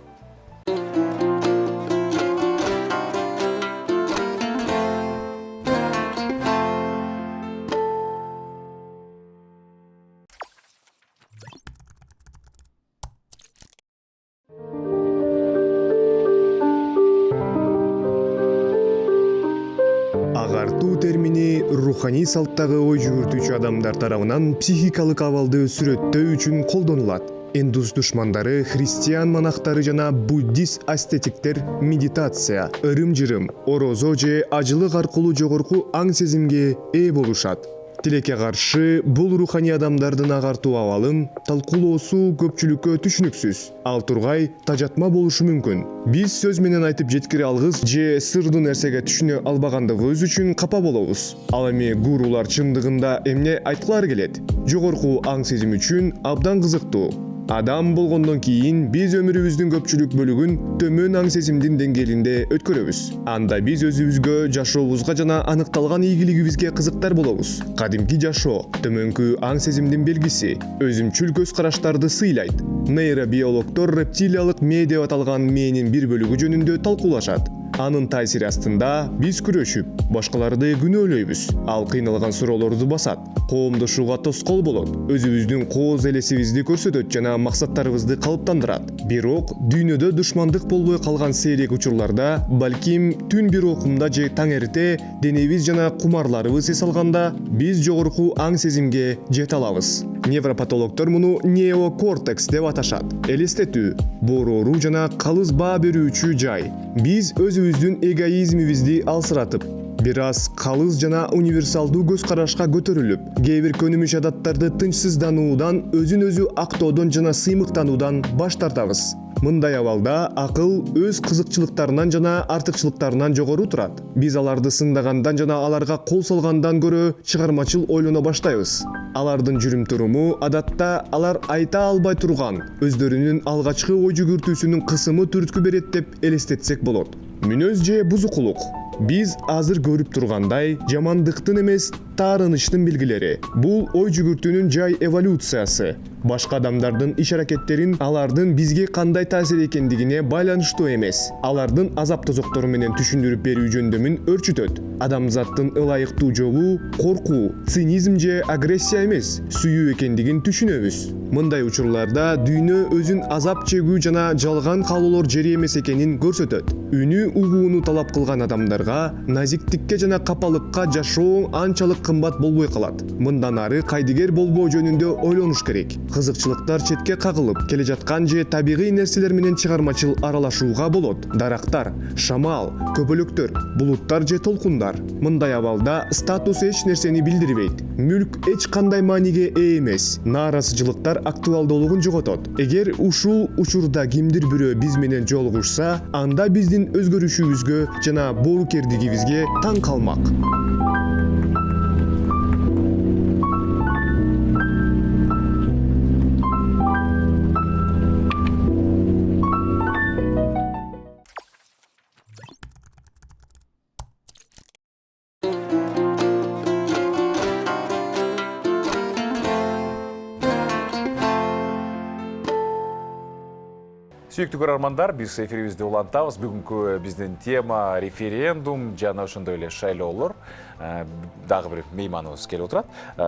Агартуу термини руханий салттагы ой жүгүртүүчү адамдар тарабынан психикалык абалды сүрөттөө үчүн колдонулат. Индус душмандары, христиан монахтары жана буддист аскетиктер медитация, ырым-жырым, орозо же ажылык аркылуу жогорку аң сезимге ээ болушат. Тилекке каршы бул руханий адамдардын агартуу абалын талкуулоосу көпчүлүккө түшүнүксүз. Ал тургай тажатма болушу мүмкүн. Биз сөз менен айтып жеткире алгыс же сырдуу нерсеге түшүнө албагандыгыбыз үчүн капа болобуз. Ал эми гурулар чындыгында эмне айткылары келет? Жогорку аң сезим үчүн абдан кызыктуу. Адам болгондон кийин биз өмүрүбүздүн көпчүлүк бөлүгүн төмөн аң сезимдин деңгээлинде өткөрөбүз. Анда биз өзүбүзгө, жашообузга жана аныкталган ийгилигибизге кызыктар болобуз. Кадимки жашоо төмөнкү аң сезимдин белгиси, өзүмчүл көз караштарды сыйлайт. Нейробиологдор рептилиялык мээ деп аталган мээнин бир бөлүгү жөнүндө талкуулашат. Анын таасири астында биз күрөшүп, башкаларды күнөөлөйбүз. Ал кыйналган суроолорду басат, коомдошууга тоскоол болот, өзүбүздүн кооз элесибизди көрсөтөт жана максаттарыбызды калыптандырат. Бирок дүйнөдө душмандык болбой калган сейрек учурларда, балким түн бир окумда же таң эрте денебиз жана кумарларыбыз эс алганда, биз жогорку аң сезимге жете алабыз. Невропатологдор муну неокортекс деп аташат. Элестетүү, боороо жана калыс баа берүүчү жай. Биз өзүбүздүн эгоизмибизди алсыратып, бир аз калыс жана универсалдуу көз карашка көтөрүлүп, кээ бир көнүмүш адаттарды тынчсыздануудан, өзүн өзү актоодон жана сыймыктануудан баш тартабыз. Мындай абалда акыл өз кызыкчылыктарынан жана артыкчылыктарынан жогору турат. Биз аларды сындагандан жана аларга кол салгандан көрө чыгармачыл ойлоно баштайбыз. Алардын жүрүм-туруму адатта алар айта албай турган өздөрүнүн алгачкы ой жүгүртүүсүнүн кысымы түрткү берет деп элестетсек болот. Мүнөз же бузукулук. Биз азыр көрүп тургандай жамандыктын эмес, таарынычтын белгилери. Бул ой жүгүртүүнүн жай эволюциясы. Башка адамдардын иш-аракеттерин алардын бизге кандай таасир экендигине байланыштуу эмес. Алардын азап-тозоктору менен түшүндүрүп берүү жөндөмүн өрчүтөт. Адамзаттын ылайыктуу жолу коркуу, цинизм же агрессия эмес, сүйүү экендигин түшүнөбүз. Мындай учурларда дүйнө өзүн азап чегүү жана жалган каалоолор жери эмес экенин көрсөтөт. Үнү угууну талап кылган адамдарга назиктикке жана капалыкка жашоо анчалык кымбат болбой калат. Мындан ары кайдыгер болбоо жөнүндө ойлонуш керек. Кызыкчылыктар четке кагылып, келе жаткан же табигый нерселер менен чыгармачыл аралашууга болот. Дарактар, шамал, көбөлөктөр, булуттар же толкундар. Мындай абалда статус эч нерсени билдирбейт. Мүлк эч кандай мааниге ээ эмес. Нааразычылыктар актуалдуулугун жоготот. Эгер ушул учурда кимдир бирөө биз менен жолугушса, анда биздин өзгөрүшүбүзгө жана боорукердигибизге таң калмак. Сүйүктүү көрөрмандар, биз эфирибизди улантабыз. Бүгүнкү биздин тема референдум жана ошондой эле шайлоолор. Дагы бир мейманыбыз келип отурат.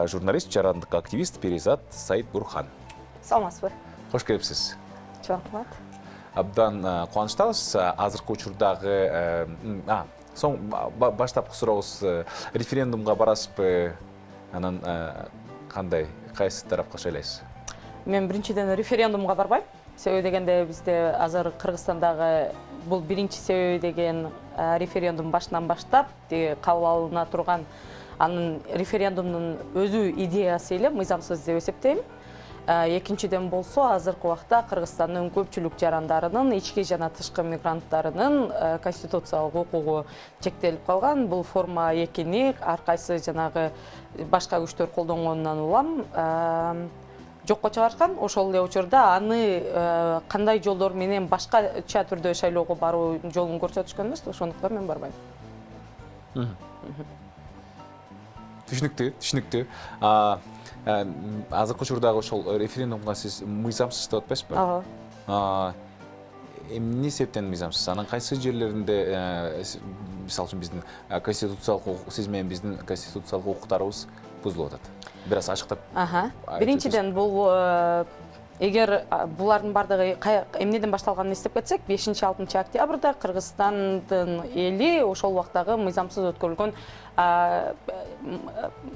Журналист, жарандык активист Перизат Саидбурхан. Саламатсызбы? Кош келипсиз. Чоң рахмат. Абдан кубанычтабыз. Азыркы учурдагы Соң баштапкы сурообуз референдумга барасызбы? Анан кандай, кайсы тарапка шайлайсыз? Мен биринчиден референдумга барбайм. Себеби дегенде бизде азыр Кыргызстандагы бул биринчи себеби деген референдум башынан баштап кабыл алына турган анын референдумдун өзү идеясы эле мыйзамсыз деп эсептейм. Экинчиден болсо азыркы убакта Кыргызстандын көпчүлүк жарандарынын ички жана тышкы мигранттарынын конституциялык укугу чектелип калган. Бул форма 2-ни ар кайсы жанагы башка күчтөр колдонгонунан улам жокко чыгарышкан. Ошол эле учурда аны кандай жолдор менен башкача түрдө шайлоого баруу жолун көрсөтүшкөн эмес, ошондуктан мен барбайм. Түшүнүктүү. Азыркы учурдагы ошол референдумга сиз мыйзамсыз деп атпайсызбы? Ага. Эмне себептен мыйзамсыз? Анын кайсы жерлеринде, мисалы үчүн биздин конституциялык сиз менен биздин конституциялык укуктарыбыз бузулуп атат? Бир аз ачыктап. Биринчиден бул эгер булардын бардыгы эмнеден башталганын эстеп кетсек, 5-6 октябрда Кыргызстандын эли ошол убактагы мыйзамсыз өткөрүлгөн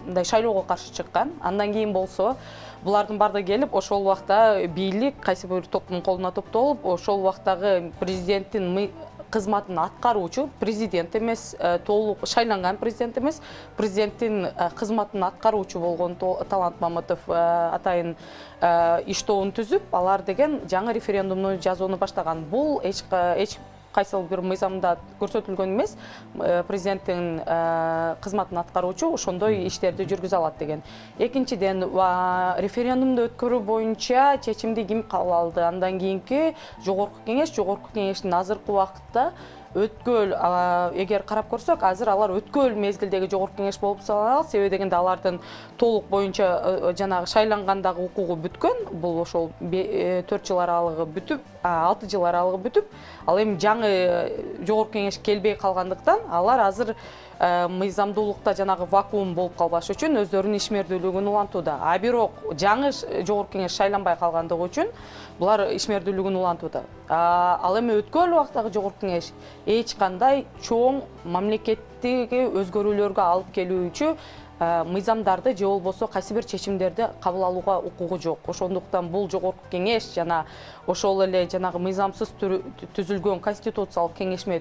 мындай шайлоого каршы чыккан. Андан кийин болсо булардын бардыгы келип, ошол убакта бийлик кайсы бир топтун колуна топтолуп, ошол убактагы президенттин кызматын аткаруучу, президент эмес, толук шайланган президент эмес, президенттин кызматын аткаруучу болгон Талант Мамытов атайын иштообун түзүп, алар деген жаңы референдумду жазууну баштаган. Бул эч кайсы бир мыйзамда көрсөтүлгөн эмес, президенттин кызматын аткаруучу ошондой иштерди жүргүзө алат деген. Экинчиден, референдумду өткөрүү боюнча чечимди ким кабыл алды? Андан кийинки жогорку кеңештин азыркы убакытта өткөл, эгер карап көрсөк, азыр алар өткөл мезгилдеги жогорку кеңеш болуп саналат. Себеби дегенде алардын толук боюнча жанагы шайлангандагы укугу бүткөн. Бул ошол 4 жыл аралыгы бүтүп, 6 жыл аралыгы бүтүп, ал эми жаңы жогорку кеңеш келбей калгандыктан алар азыр мыйзамдуулукта жанагы вакуум болуп калбаш үчүн өздөрүнүн ишмердүүлүгүн улантууда. А бирок жаңы жогорку кеңеш шайланбай калгандыгы үчүн булар ишмердүүлүгүн улантууда. Ал эми өткөн убактагы жогорку кеңеш эч кандай чоң мамлекеттеги өзгөрүүлөргө алып келүүчү мыйзамдарды же болбосо кайсы бир чечимдерди кабыл алууга укугу жок. Ошондуктан бул жогорку кеңеш жана ошол эле жанагы мыйзамсыз түзүлгөн конституциялык кеңешме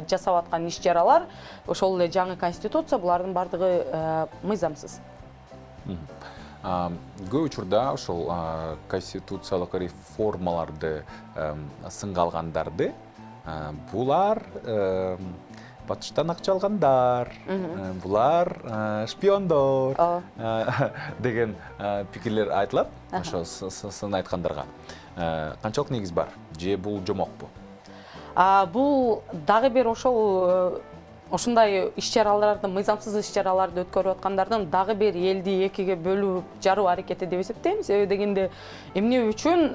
жасап аткан иш-чаралар, ошол эле жаңы конституция булардын бардыгы мыйзамсыз. Көп учурда ошол конституциялык реформаларды сынга алгандарды булар батыштан акча алгандар, булар шпиондор деген пикирлер айтылат. Ошол сын айткандарга канчалык негиз бар? Же бул жомокпу? Бул дагы бир ошундай иш-чараларды, мыйзамсыз иш-чараларды өткөрүп аткандардын дагы бир элди экиге бөлүп жаруу аракети деп эсептейм. Себеби дегенде эмне үчүн,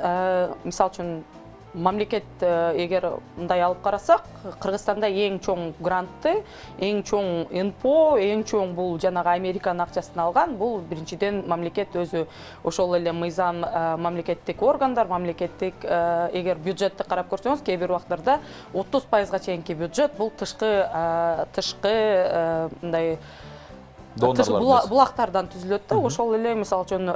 мисалы үчүн, мамлекет эгер мындай алып карасак, Кыргызстанда эң чоң грантты, эң чоң НПО, эң чоң бул жанагы Американын акчасын алган. Бул биринчиден мамлекет өзү. Ошол эле мыйзам мамлекеттик органдар, мамлекеттик эгер бюджетти карап көрсөңүз, кээ бир убактарда 30%га чейинки бюджет бул тышкы мындай булактардан түзүлөт да. Ошол эле мисалы үчүн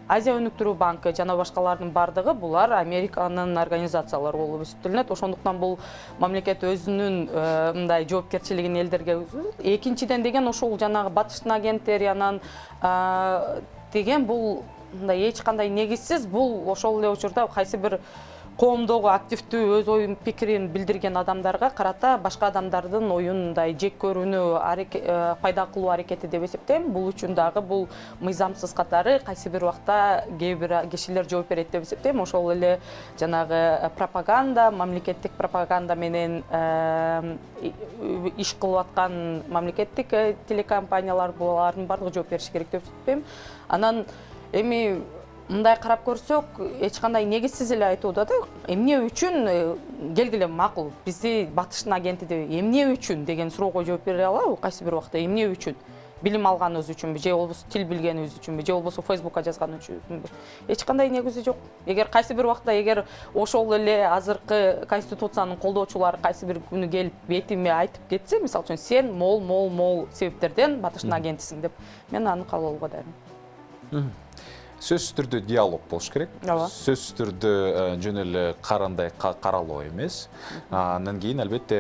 Азия өнүктүрүү банкы жана башкалардын бардыгы булар Американын организациялары болуп эсептелинет. Ошондуктан бул мамлекет өзүнүн мындай жоопкерчилигин элдерге. Экинчиден деген ошол жанагы батыштын агенттери анан деген бул мындай эч кандай негизсиз, бул ошол эле учурда кайсы бир коомдогу активдүү өз оюн пикирин билдирген адамдарга карата башка адамдардын оюн мындай жек көрүүнү пайда кылуу аракети деп эсептейм. Бул үчүн дагы бул мыйзамсыз катары кайсы бир убакта кээ бир кишилер жооп берет деп эсептейм. Ошол эле жанагы пропаганда, мамлекеттик пропаганда менен иш кылып аткан мамлекеттик телекомпаниялар булардын бардыгы жооп бериши керек деп эсептейм. Анан эми мындай карап көрсөк, эч кандай негизсиз эле айтууда да. Эмне үчүн келгиле макул, бизди батыштын агенти деп эмне үчүн деген суроого жооп бере алабы кайсы бир убакта? Эмне үчүн? билим алганыбыз үчүнбү, же болбосо тил билгенибиз үчүнбү, же болбосо Фейсбукка жазган үчүнбү? Эч кандай негизи жок. Эгер кайсы бир убакта эгер ошол эле азыркы конституциянын колдоочулары кайсы бир күнү келип бетиме айтып кетсе, мисалы үчүн сен мол себептерден батыштын агентисиң деп, мен аны кабыл алууга дайынмын. Сөзсүз түрдө диалог болуш керек. Ооба. Сөзсүз түрдө жөн эле карандай каралуу эмес. Андан кийин албетте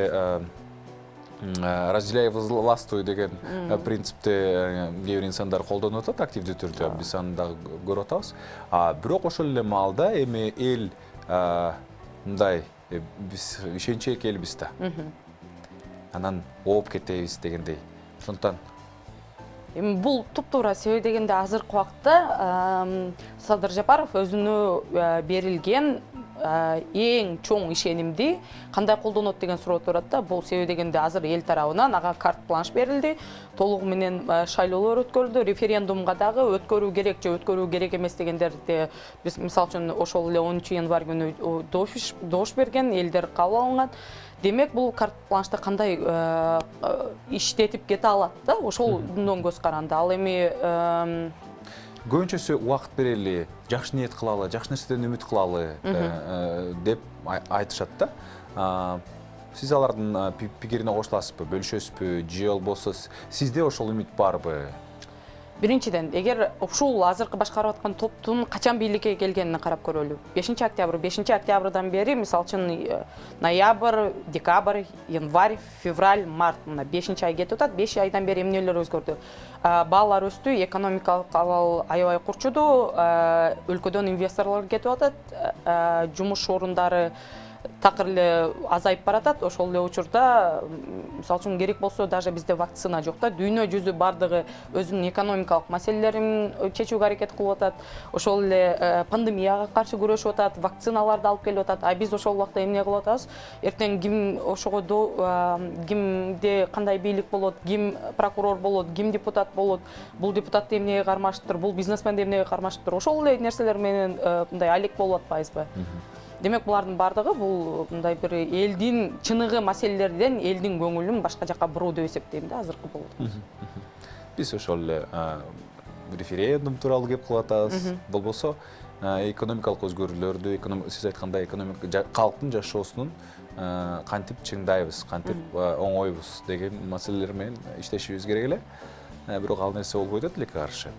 разделяй властвуй деген принципти кээ бир инсандар колдонуп атат активдүү түрдө. Биз аны дагы көрүп атабыз. Бирок ошол эле маалда эми эл мындай биз ишенчек элбиз да. Анан ооп кетебиз дегендей. Ошондон Эми бул туп-туура себеби дегенде азыркы убакта Садыр Жапаров өзүнө берилген эң чоң ишенимди кандай колдонот деген суроо турат да. Бул себеби дегенде азыр эл тарабынан ага карт-бланш берилди, толугу менен шайлоолор өткөрүлдү, референдумга дагы өткөрүү керек же өткөрүү керек эмес дегендерди биз мисалы үчүн ошол эле 10 январь күнү добуш берген, элдер кабыл алынган. Демек бул карт-бланшты кандай иштетип кете алат да, ошолдон көз каранды. Ал эми көбүнчөсү убакыт берели, жакшы ниет кылалы, жакшы нерседен үмүт кылалы деп айтышат да. Сиз алардын пикирине кошуласызбы, бөлүшөсүзбү, же болбосо сизде ошол үмүт барбы? Биринчиден, эгер ушул азыркы башкарып аткан топтун качан бийликке келгенине карап көрөлү. 5 октябрдан бери, мисалы үчүн ноябрь, декабрь, январь, февраль, март, мына 5 ай кетип атат. 5 айдан бери эмнелер өзгөрдү? Баалар өстү, экономикалык абал аябай курчуду, өлкөдөн инвесторлор кетип атат, жумуш орундары такыр эле азайып баратат. Ошол эле учурда мисалы үчүн керек болсо даже бизде вакцина жок да. Дүйнө жүзү бардыгы өзүнүн экономикалык маселелерин чечүүгө аракет кылып атат. Ошол эле пандемияга каршы күрөшүп атат, вакциналарды алып келип атат. Биз ошол убакта эмне кылып атабыз? Эртең ким ошого кимде кандай бийлик болот, ким прокурор болот, ким депутат болот, бул депутатты эмнеге кармашыптыр, бул бизнесменди эмнеге кармашыптыр. Ошол эле нерселер менен мындай алек болуп атпайбызбы? Демек булардын бардыгы бул мындай бир элдин чыныгы маселелерден элдин көңүлүн башка жака буруу деп эсептейм да азыркы болуп. Биз ошол эле референдум тууралуу кеп кылып атабыз. Болбосо экономикалык өзгөрүүлөрдү, сиз айткандай калктын жашоосунун кантип чыңдайбыз, кантип оңойбуз деген маселелер менен иштешибиз керек эле. Бирок ал нерсе болбой атат элекке каршы.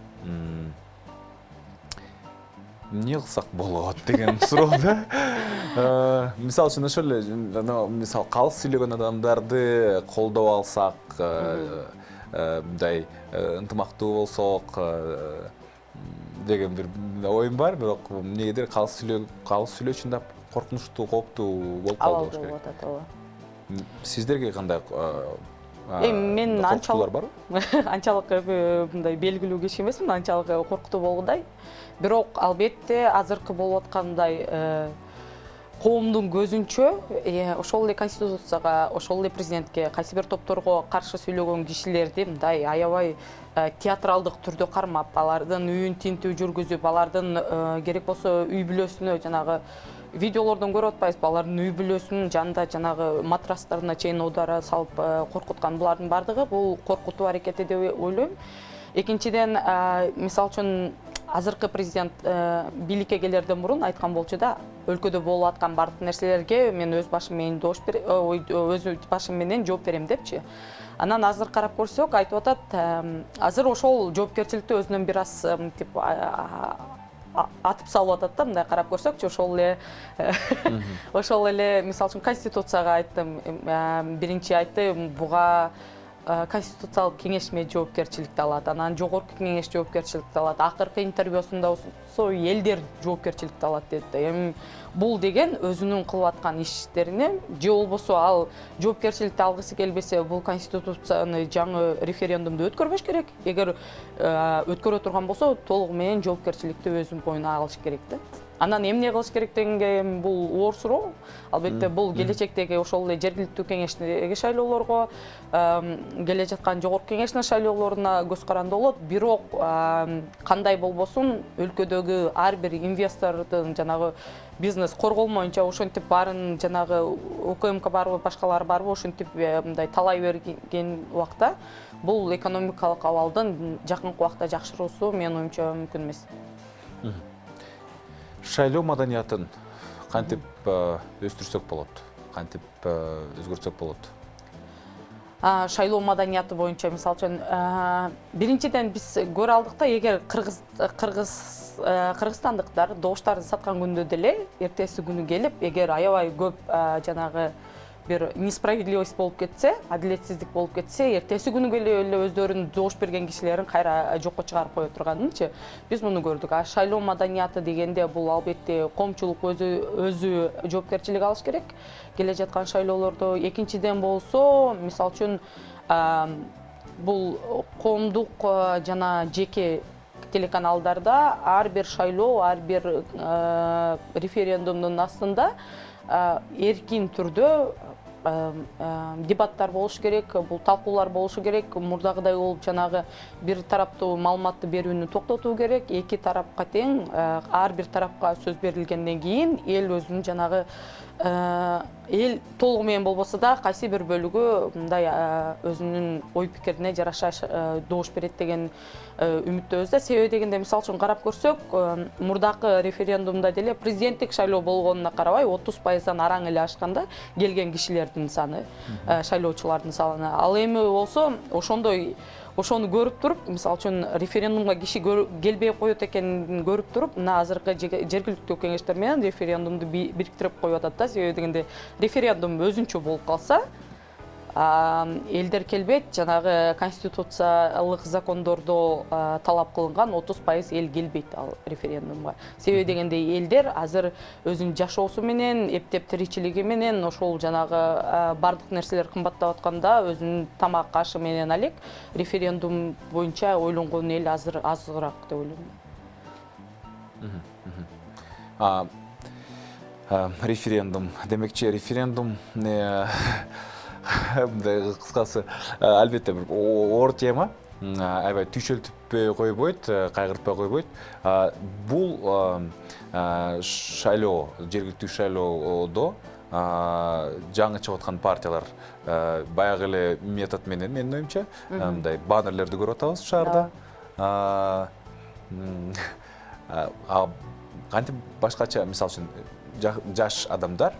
Эмне кылсак болот деген суроо да. Мисалы үчүн ошол эле мисалы калыс сүйлөгөн адамдарды колдоп алсак, мындай ынтымактуу болсок деген бир оюм бар, бирок эмнегедир калыс сүйлөө чындап коркунучтуу, кооптуу болуп калды болуш керек. Сиздерге кандай Мен коркутуулар барбы? анчалык мындай белгилүү киши эмесмин, анчалык коркутуу болгудай. Бирок албетте азыркы болуп аткандай коомдун көзүнчө ошол эле конституцияга, ошол эле президентке, кайсы бир топторго каршы сүйлөгөн кишилерди мындай аябай театралдык түрдө кармап, алардын үйүн тинтүү жүргүзүп, алардын керек болсо үй бүлөсүнө жанагы видеолордон көрүп атпайбызбы, алардын үй бүлөсүнүн жанында жанагы матрастарына чейин оодара салып коркуткан, булардын бардыгы бул коркутуу аракети деп ойлойм. Экинчиден, мисалы үчүн азыркы президент бийликке келерден мурун айткан болчу да, өлкөдө болуп аткан бардык нерселерге мен өз башым менен жооп берем депчи. Анан азыр карап көрсөк, айтып атат, азыр ошол жоопкерчиликти өзүнөн бир аз атып салып атат да, мындай карап көрсөкчү, ошол эле мисалы үчүн конституцияга айттым, биринчи айтты, буга конституциялык кеңешме жоопкерчиликти алат, анан жогорку кеңеш жоопкерчиликти алат, акыркы интервьюсунда элдер жоопкерчиликти алат деди. Эми бул деген өзүнүн кылып аткан иштерине же болбосо ал жоопкерчиликти алгысы келбесе, бул конституцияны жаңы референдумду өткөрбөш керек. Эгер өткөрө турган болсо, толугу менен жоопкерчиликти өзүнүн боюна алыш керек да. Анан эмне кылыш керек дегенге бул оор суроо. Албетте бул келечектеги ошол эле жергиликтүү кеңештеги шайлоолорго, келе жаткан жогорку кеңештин шайлоолоруна көз каранды болот. Бирок кандай болбосун өлкөдөгү ар бир инвестордун жанагы бизнес корголмоюнча ошентип баарын жанагы УКМК барбы, башкалары барбы ошентип мындай талай берген убакта бул экономикалык абалдын жакынкы убакта жакшыруусу менин оюмча мүмкүн эмес. Шайлоо маданиятын кантип өстүрсөк болот, кантип өзгөртсөк болот? Шайлоо маданияты боюнча мисалы үчүн биринчиден биз көрө алдык да, эгер кыргызстандыктар добуштарын саткан күндө деле эртеси күнү келип, эгер аябай көп жанагы бир несправедливость болуп кетсе, адилетсиздик болуп кетсе, эртеси күнү эле өздөрүнүн добуш берген кишилерин кайра жокко чыгарып кое турганынчы биз муну көрдүк. Шайлоо маданияты дегенде бул албетте коомчулук өзү жоопкерчилик алыш керек келе жаткан шайлоолордо. Экинчиден болсо, мисалы үчүн бул коомдук жана жеке телеканалдарда ар бир шайлоо, ар бир референдумдун астында эркин түрдө дебаттар болуш керек, бул талкуулар болушу керек. Мурдагыдай болуп жанагы бир тараптуу маалыматты берүүнү токтотуу керек. Эки тарапка тең, ар бир тарапка сөз берилгенден кийин эл өзүнүн жанагы эл толугу менен болбосо да кайсы бир бөлүгү мындай өзүнүн ой пикирине жараша добуш берет деген үмүттөбүз да. Себеби дегенде мисалы үчүн карап көрсөк, мурдакы референдумда деле президенттик шайлоо болгонуна карабай 30%дан араң эле ашканда келген кишилердин саны, шайлоочулардын саны. Ал эми болсо ошону көрүп туруп, мисалы үчүн референдумга киши келбей коет экенин көрүп туруп, мына азыркы жергиликтүү кеңештер менен референдумду бириктирип коюп атат да. Себеби дегенде референдум өзүнчө болуп калса, элдер келбейт, жанагы конституциялык закондордо талап кылынган 30% эл келбейт ал референдумга. Себеби дегенде элдер азыр өзүнүн жашоосу менен, эптеп тиричилиги менен, ошол жанагы бардык нерселер кымбаттап атканда өзүнүн тамак ашы менен алек референдум боюнча ойлонгон эл азыр азыраак деп ойлойм. Референдум демекчи, референдум кыскасы албетте бир оор тема, аябай түйшөлтүппөй койбойт, кайгыртпай койбойт. Бул шайлоо, жергиликтүү шайлоодо жаңы чыгып аткан партиялар баягы эле метод менен, менин оюмча, мындай баннерлерди көрүп атабыз шаарда. Кантип башкача, мисалы үчүн жаш адамдар,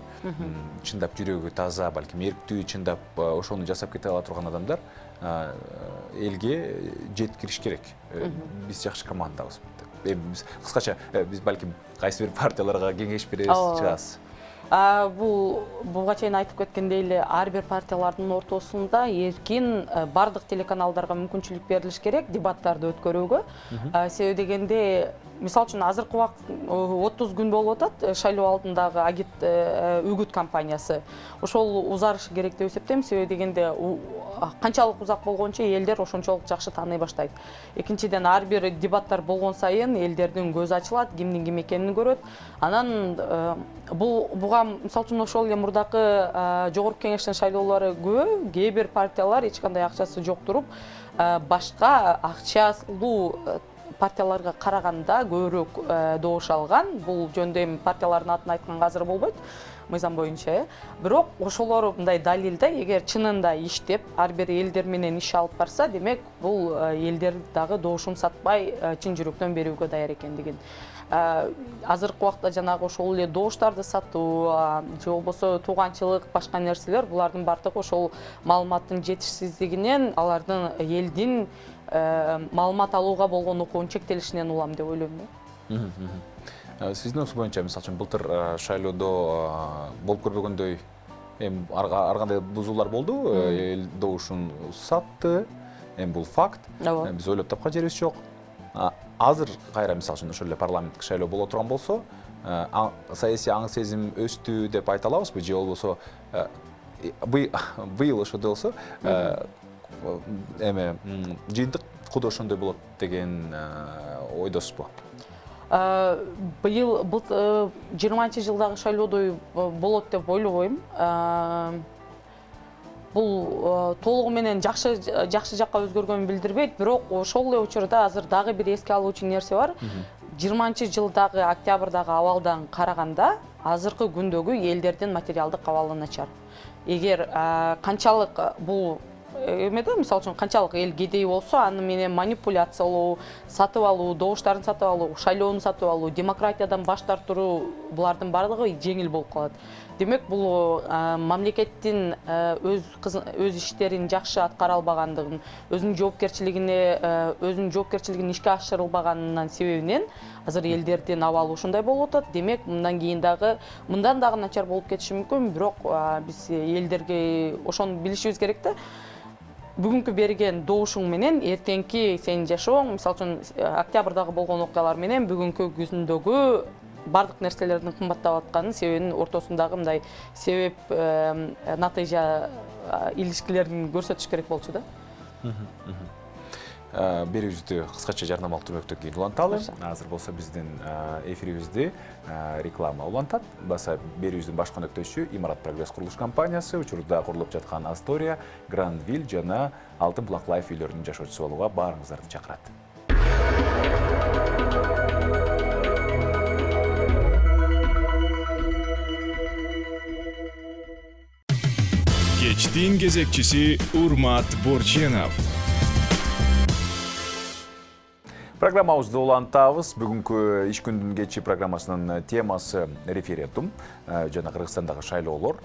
чындап жүрөгү таза, балким эрктүү, чындап ошону жасап кете ала турган адамдар элге жеткириш керек. Биз жакшы командабыз. Биз кыскача биз балким кайсы бир партияларга кеңеш беребиз, чыгасыз. Буга чейин айтып кеткендей эле, ар бир партиялардын ортосунда эркин бардык телеканалдарга мүмкүнчүлүк берилиш керек дебаттарды өткөрүүгө. Себеби дегенде, мисалы үчүн азыркы убакыт 30 күн болуп атат шайлоо алдындагы агит үгүт кампаниясы. Ошол узарышы керек деп эсептейм. Себеби дегенде канчалык узак болгончо элдер ошончолук жакшы тааный баштайт. Экинчиден, ар бир дебаттар болгон сайын элдердин көзү ачылат, кимдин ким экенин көрөт. Анан буга мисалы үчүн ошол эле мурдакы жогорку кеңештин шайлоолору күбө, кээ бир партиялар эч кандай акчасы жок туруп, башка акчалуу партияларга караганда көбүрөөк добуш алган. Бул жөндө эми партиялардын атын айтканга азыр болбойт, мыйзам боюнча. Бирок ошолор мындай далилде, эгер чынында иштеп, ар бир элдер менен иш алып барса, демек бул элдер дагы добушун сатпай, чын жүрөктөн берүүгө даяр экендигин. Азыркы убакта жанагы ошол эле добуштарды сатуу, же болбосо тууганчылык, башка нерселер, булардын бардыгы ошол маалыматтын жетишсиздигинен, алардын элдин маалымат алууга болгон укугунун чектелишинен улам деп ойлойм. Сиздин оюңуз боюнча, мисалы үчүн былтыр шайлоодо болуп көрбөгөндөй ар кандай бузуулар болду, эл добушун сатты, бул факт. Биз ойлоп тапкан жерибиз жок. Азыр кайра мисалы үчүн ошол эле парламенттик шайлоо боло турган болсо, саясий аң сезим өстү деп айта алабызбы, же болбосо быйыл ошондой болсо эме жыйынтык кудо ошондой болот деген ойдосузбу? быйыл 20-жылдагы шайлоодой болот деп ойлобойм. Бул толугу менен жакшы жакка өзгөргөнүн билдирбейт, бирок ошол эле учурда азыр дагы бир эске алуучу нерсе бар. 20-жылдагы октябрдагы абалдан караганда азыркы күндөгү элдердин материалдык абалы начар. Эгер канчалык бул эмеде, мисалы үчүн канчалык эл кедей болсо, аны менен манипуляциялоо, сатып алуу, добуштарын сатып алуу, шайлоону сатып алуу, демократиядан баш тартуу булардын бардыгы жеңил болуп калат. Демек, бул мамлекеттин өз иштерин жакшы аткара албагандыгын, өзүнүн жоопкерчилигин ишке ашырылбаганынан себебинен азыр элдердин абалы ушундай болуп атат. Демек, мындан дагы начар болуп кетиши мүмкүн, бирок биз элдерге ошону билишибиз керек да. Бүгүнкү берген добушуң менен эртеңки сенин жашооң, мисалы үчүн октябрдагы болгон окуялар менен бүгүнкү күндөгү бардык нерселердин кымбаттап атканын себебинин ортосундагы мындай себеп натыйжа илишкилерин көрсөтүш керек болчу да. Берүүбүздү кыскача жарнамалык түмөктөн кийин уланталы. Азыр болсо биздин эфирибизди реклама улантат. Баса берүүбүздүн баш конектөшү Имарат Прогресс курулуш компаниясы учурда курулуп жаткан Астория, Грандвилл жана Алтын Булак Лайф үйлөрүнүн жашоочусу болууга баарыңыздарды чакырат. Кечтин кезекчиси Урмат Борченов. Программабызды улантабыз. Бүгүнкү иш күндүн кечи программасынын темасы референдум жана Кыргызстандагы шайлоолор.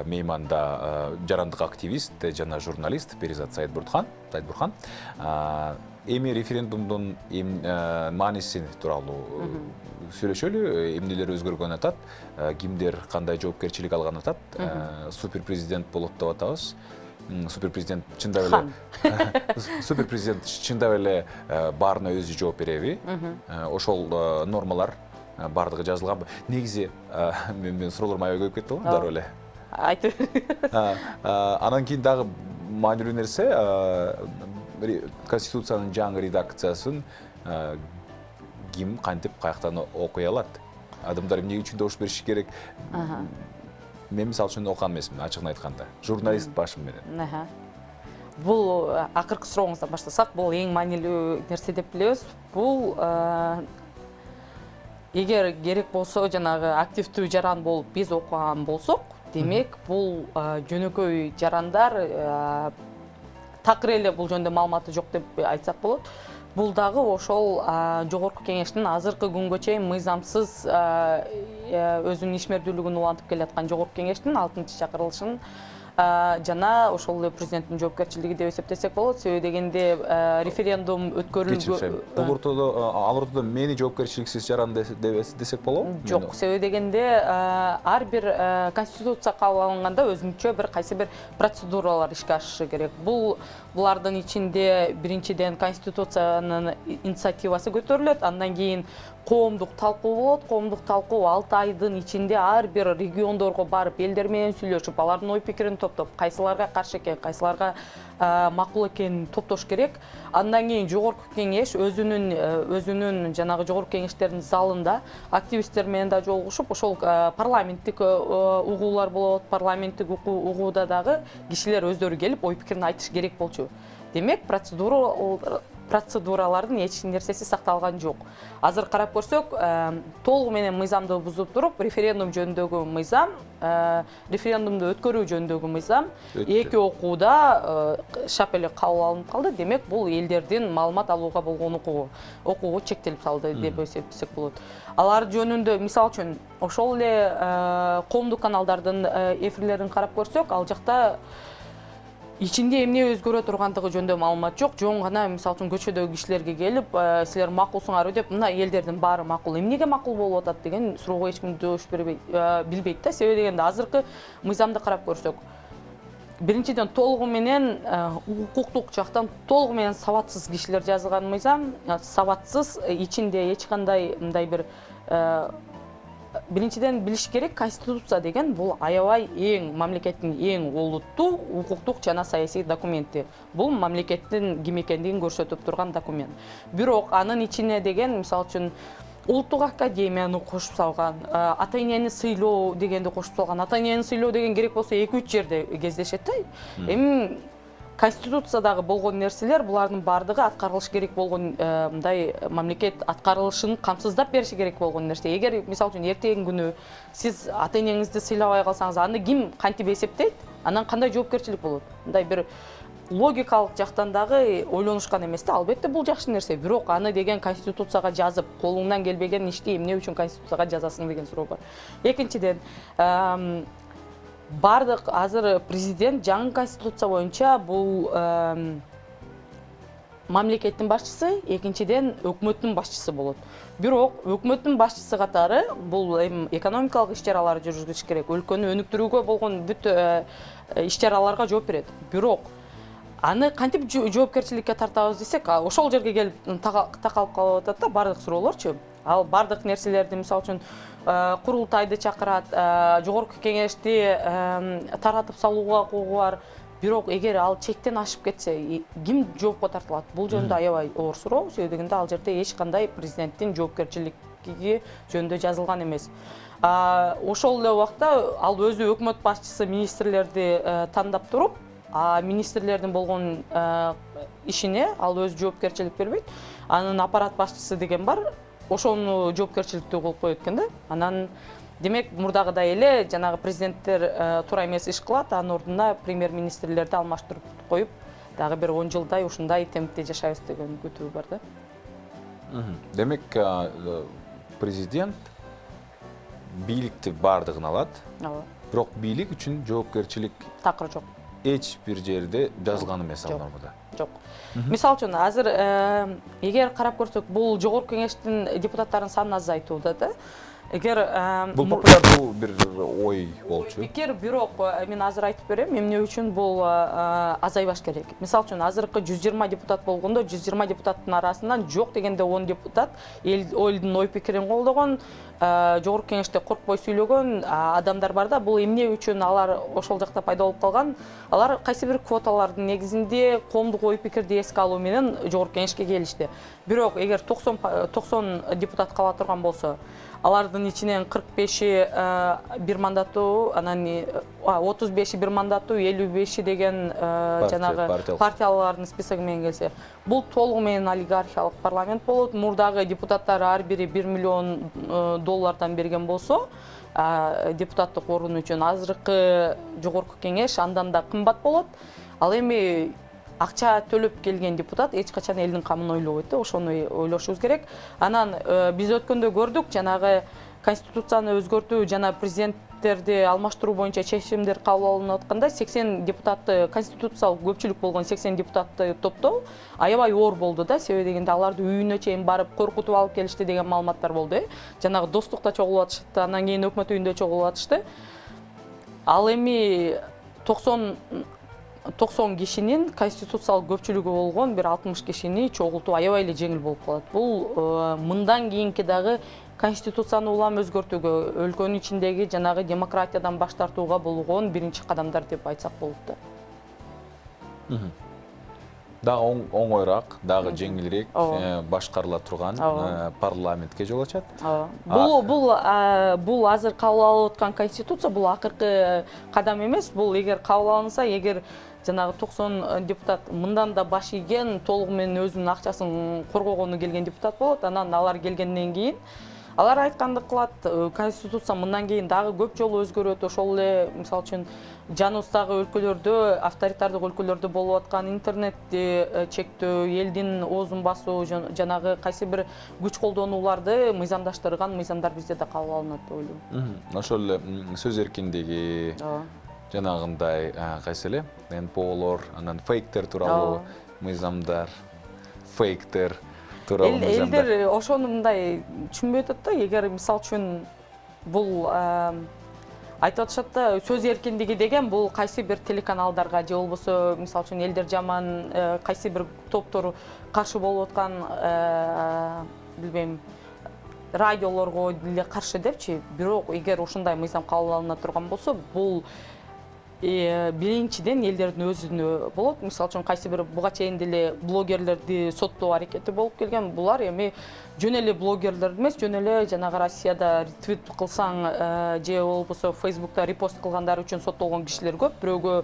Мейманда жарандык активист жана журналист Перизат Сайдбурхан. Эми референдумдун мааниси тууралуу сүйлөшөлү. Эмнелер өзгөргөн атат, кимдер кандай жоопкерчилик алган атат, супер президент болот деп атабыз. Суперпрезидент чындап эле баарына өзү жооп береби? Ошол нормалар бардыгы жазылганбы? Негизи мен суроолорум аябай көбөйүп кетти го, дароо эле. Айтып. Анан кийин дагы маанилүү нерсе, Конституциянын жаңы редакциясын ким кантип каяктан окуй алат? Адамдар эмне үчүн добуш бериши керек? Мен мисалы үчүн окуган эмесмин, ачыгын айтканда. Журналист башым менен. Бул акыркы сурооңуздан баштасак, бул эң маанилүү нерсе деп билебиз. Бул эгер керек болсо, жанагы активдүү жаран болуп биз окуган болсок, демек бул жөнөкөй жарандар такыр эле бул жөнүндө маалыматы жок деп айтсак болот. Бул дагы ошол жогорку кеңештин азыркы күнгө чейин мыйзамсыз өзүнүн ишмердүүлүгүн улантып келаткан жогорку кеңештин 6-чакырылышын жана ошол эле президенттин жоопкерчилиги деп эсептесек болот. Себеби дегенде референдум өткөрүлгөн. Ал ортодо мени жоопкерчиликсиз жаран десек болобу? Жок, себеби дегенде ар бир конституция кабыл алынганда өзүнчө бир кайсы бир процедуралар ишке ашышы керек. Булардын ичинде биринчиден конституциянын инициативасы көтөрүлөт, андан кийин коомдук талкуу болот. Коомдук талкуу 6 айдын ичинде ар бир региондорго барып, элдер менен сүйлөшүп, алардын ой пикирин топтоп, кайсыларга каршы экен, кайсыларга макул экенин топтош керек. Андан кийин жогорку кеңеш өзүнүн жанагы жогорку кеңештердин залында активисттер менен да жолугушуп, ошол парламенттик угуулар болот. Парламенттик угууда дагы кишилер өздөрү келип ой пикирин айтыш керек болчу. Демек, процедуралардын эч нерсеси сакталган жок. Азыр карап көрсөк, толугу менен мыйзамды бузуп туруп, референдум жөнүндөгү мыйзам, референдумду өткөрүү жөнүндөгү мыйзам эки окууда шап эле кабыл алынып калды. Демек, бул элдердин маалымат алууга болгон окугу чектелип калды деп эсептесек болот. Алар жөнүндө, мисалы үчүн, ошол эле коомдук каналдардын эфирлерин карап көрсөк, ал жакта ичинде эмне өзгөрө тургандыгы жөнүндө маалымат жок. Жөн гана мисалы үчүн көчөдөгү кишилерге келип, силер макулсуңарбы деп, мына элдердин баары макул. Эмнеге макул болуп атат деген суроого эч ким жооп билбейт да. Себеби дегенде азыркы мыйзамды карап көрсөк, биринчиден толугу менен укуктук жактан толугу менен сабатсыз кишилер жазган мыйзам, сабатсыз, ичинде эч кандай мындай бир биринчиден билиш керек, конституция деген бул аябай мамлекеттин эң олуттуу укуктук жана саясий документи. Бул мамлекеттин ким экендигин көрсөтүп турган документ. Бирок анын ичине деген, мисалы үчүн, улуттук академияны кошуп салган, ата энени сыйлоо дегенди кошуп салган. Ата энени сыйлоо деген керек болсо 2-3 жерде кездешет да. Эми Конституциядагы болгон нерселер булардын бардыгы аткарылыш керек болгон мындай мамлекет аткарылышын камсыздап бериши керек болгон нерсе. Эгер мисалы үчүн эртеңки күнү сиз ата энеңизди сыйлабай калсаңыз, аны ким кантип эсептейт? Анан кандай жоопкерчилик болот? Мындай бир логикалык жактан дагы ойлонушкан эмес да. Албетте бул жакшы нерсе, бирок аны деген Конституцияга жазып, колуңдан келбеген ишти эмне үчүн Конституцияга жазасың деген суроо бар. Экинчиден, бардык азыр президент жаңы Конституция боюнча бул мамлекеттин башчысы, экинчиден өкмөттүн башчысы болот. Бирок өкмөттүн башчысы катары бул экономикалык иш-чараларды жүргүзүш керек, өлкөнү өнүктүрүүгө болгон бүт иш-чараларга жооп берет. Бирок аны кантип жоопкерчиликке тартабыз десек, ошол жерге келип такалып калып атат да бардык суроолорчу. Ал бардык нерселерди мисалы үчүн курултайды чакырат, жогорку кеңешти таратып салууга укугу бар. Бирок эгер ал чектен ашып кетсе, ким жоопко тартылат? Бул жөнүндө аябай оор суроо, себеби дегенде ал жерде эч кандай президенттин жоопкерчилиги жөнүндө жазылган эмес. Ошол эле убакта ал өзү өкмөт башчысы министрлерди тандап туруп, министрлердин болгон ишине ал өзү жоопкерчилик бербейт. Анын аппарат башчысы деген бар, ошону жоопкерчиликтүү кылып коет экен да. Анан демек мурдагыдай эле жанагы президенттер туура эмес иш кылат, анын ордуна премьер-министрлерди алмаштырып коюп, дагы бир 10 жылдай ушундай темпте жашайбыз деген күтүү бар да. Демек президент бийликти бардыгын алат. Бирок бийлик үчүн жоопкерчилик такыр жок. Эч бир жерде жазылган эмес ал нормада. Жок. Мисалы үчүн азыр эгер карап көрсөк, бул жогорку кеңештин депутаттарынын санын азайтууда да. Эгер бул популярдуу бир ой болчу. Пикир, бирок мен азыр айтып берем, эмне үчүн бул азайбаш керек. Мисалы үчүн азыркы 120 депутат болгондо 120 депутаттын арасынан жок дегенде 10 депутат элдин ой пикирин колдогон, жогорку кеңеште коркпой сүйлөгөн адамдар бар да. Бул эмне үчүн алар ошол жакта пайда болуп калган? Алар кайсы бир квоталардын негизинде коомдук ой пикирди эске алуу менен жогорку кеңешке келишти. Бирок эгер 90 депутат кала турган болсо, алардын ичинен 45-и бир мандаттуу, анан 35-и бир мандаттуу, 55-и деген жанагы партиялардын списоги менен келсе, бул толугу менен олигархиялык парламент болот. Мурдагы депутаттар ар бири $1 миллион доллардан берген болсо, депутаттык орун үчүн азыркы жогорку кеңеш андан да кымбат болот. Ал эми акча төлөп келген депутат эч качан элдин камын ойлобойт да, ошону ойлошубуз керек. Анан биз өткөндө көрдүк, жанагы конституцияны өзгөртүү жана президенттерди алмаштыруу боюнча чечимдер кабыл алынып атканда 80 депутатты, конституциялык көпчүлүк болгон 80 депутатты топтоо аябай оор болду да, себеби дегенде аларды үйүнө чейин барып коркутуп алып келишти деген маалыматтар болду. Жанагы достукта чогулуп атышты, анан кийин өкмөт үйүндө чогулуп атышты. Ал эми 90 кишинин конституциялык көпчүлүгү болгон бир 60 кишини чогултуу аябай эле жеңил болуп калат. Бул мындан кийинки дагы конституцияны улам өзгөртүүгө, өлкөнүн ичиндеги жанагы демократиядан баш тартууга болгон биринчи кадамдар деп айтсак болот да. Дагы оңоyраак, дагы жеңилирээк башкарыла турган парламентке жол ачат. Бул азыр кабыл алып аткан конституция бул акыркы кадам эмес. Бул эгер кабыл алынса, эгер жанагы 90 депутат мындан да баш ийген, толугу менен өзүнүн акчасын коргогону келген депутат болот. Анан алар келгенден кийин алар айтканды кылат. Конституция мындан кийин дагы көп жолу өзгөрөт. Ошол эле мисалы үчүн жаныбыздагы өлкөлөрдө, авторитардык өлкөлөрдө болуп аткан интернетти чектөө, элдин оозун басуу, жанагы кайсы бир күч колдонууларды мыйзамдаштырган мыйзамдар бизде да кабыл алынат деп ойлойм. Ошол эле сөз эркиндиги, жанагындай кайсы эле НПОлор, анан фейктер тууралуу мыйзамдар, фейктер тууралуу мыйзамдар. Элдер ошону мындай түшүнбөй атат да, эгер мисалы үчүн бул айтып атышат да, сөз эркиндиги деген бул кайсы бир телеканалдарга же болбосо мисалы үчүн элдер жаман кайсы бир топтор каршы болуп аткан билбейм радиолорго деле каршы депчи. Бирок эгер ушундай мыйзам кабыл алына турган болсо, бул биринчиден элдердин өзүнө болот. Мисалы үчүн кайсы бир буга чейин деле блогерлерди соттоо аракети болуп келген. Булар эми жөн эле блогерлер эмес, жөн эле жанагы Россияда ретвит кылсаң же болбосо Facebook'та репост кылгандар үчүн соттолгон кишилер көп. Бирөөгө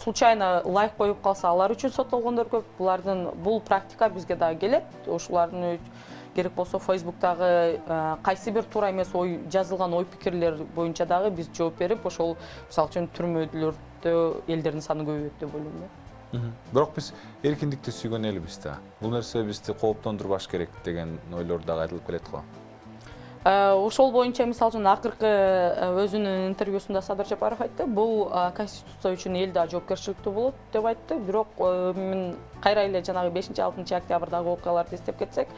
случайно лайк коюп калса, алар үчүн соттолгондор көп. Бул практика бизге дагы келет. Ошолардын керек болсо Facebook'тагы кайсы бир туура эмес ой жазылган ой пикирлер боюнча дагы биз жооп берип, ошол мисалы үчүн түрмөлөрдө элдердин саны көбөйөт деп ойлойм. Бирок биз эркиндикти сүйгөн элбиз да. Бул нерсе бизди кооптондурбаш керек деген ойлор дагы айтылып келет го. Ошол боюнча мисалы үчүн акыркы өзүнүн интервьюсунда Садыр Жапаров айтты, бул конституция үчүн эл да жоопкерчиликтүү болот деп айтты. Бирок мен кайра эле жанагы 5-6 октябрдагы окуяларды эстеп кетсек,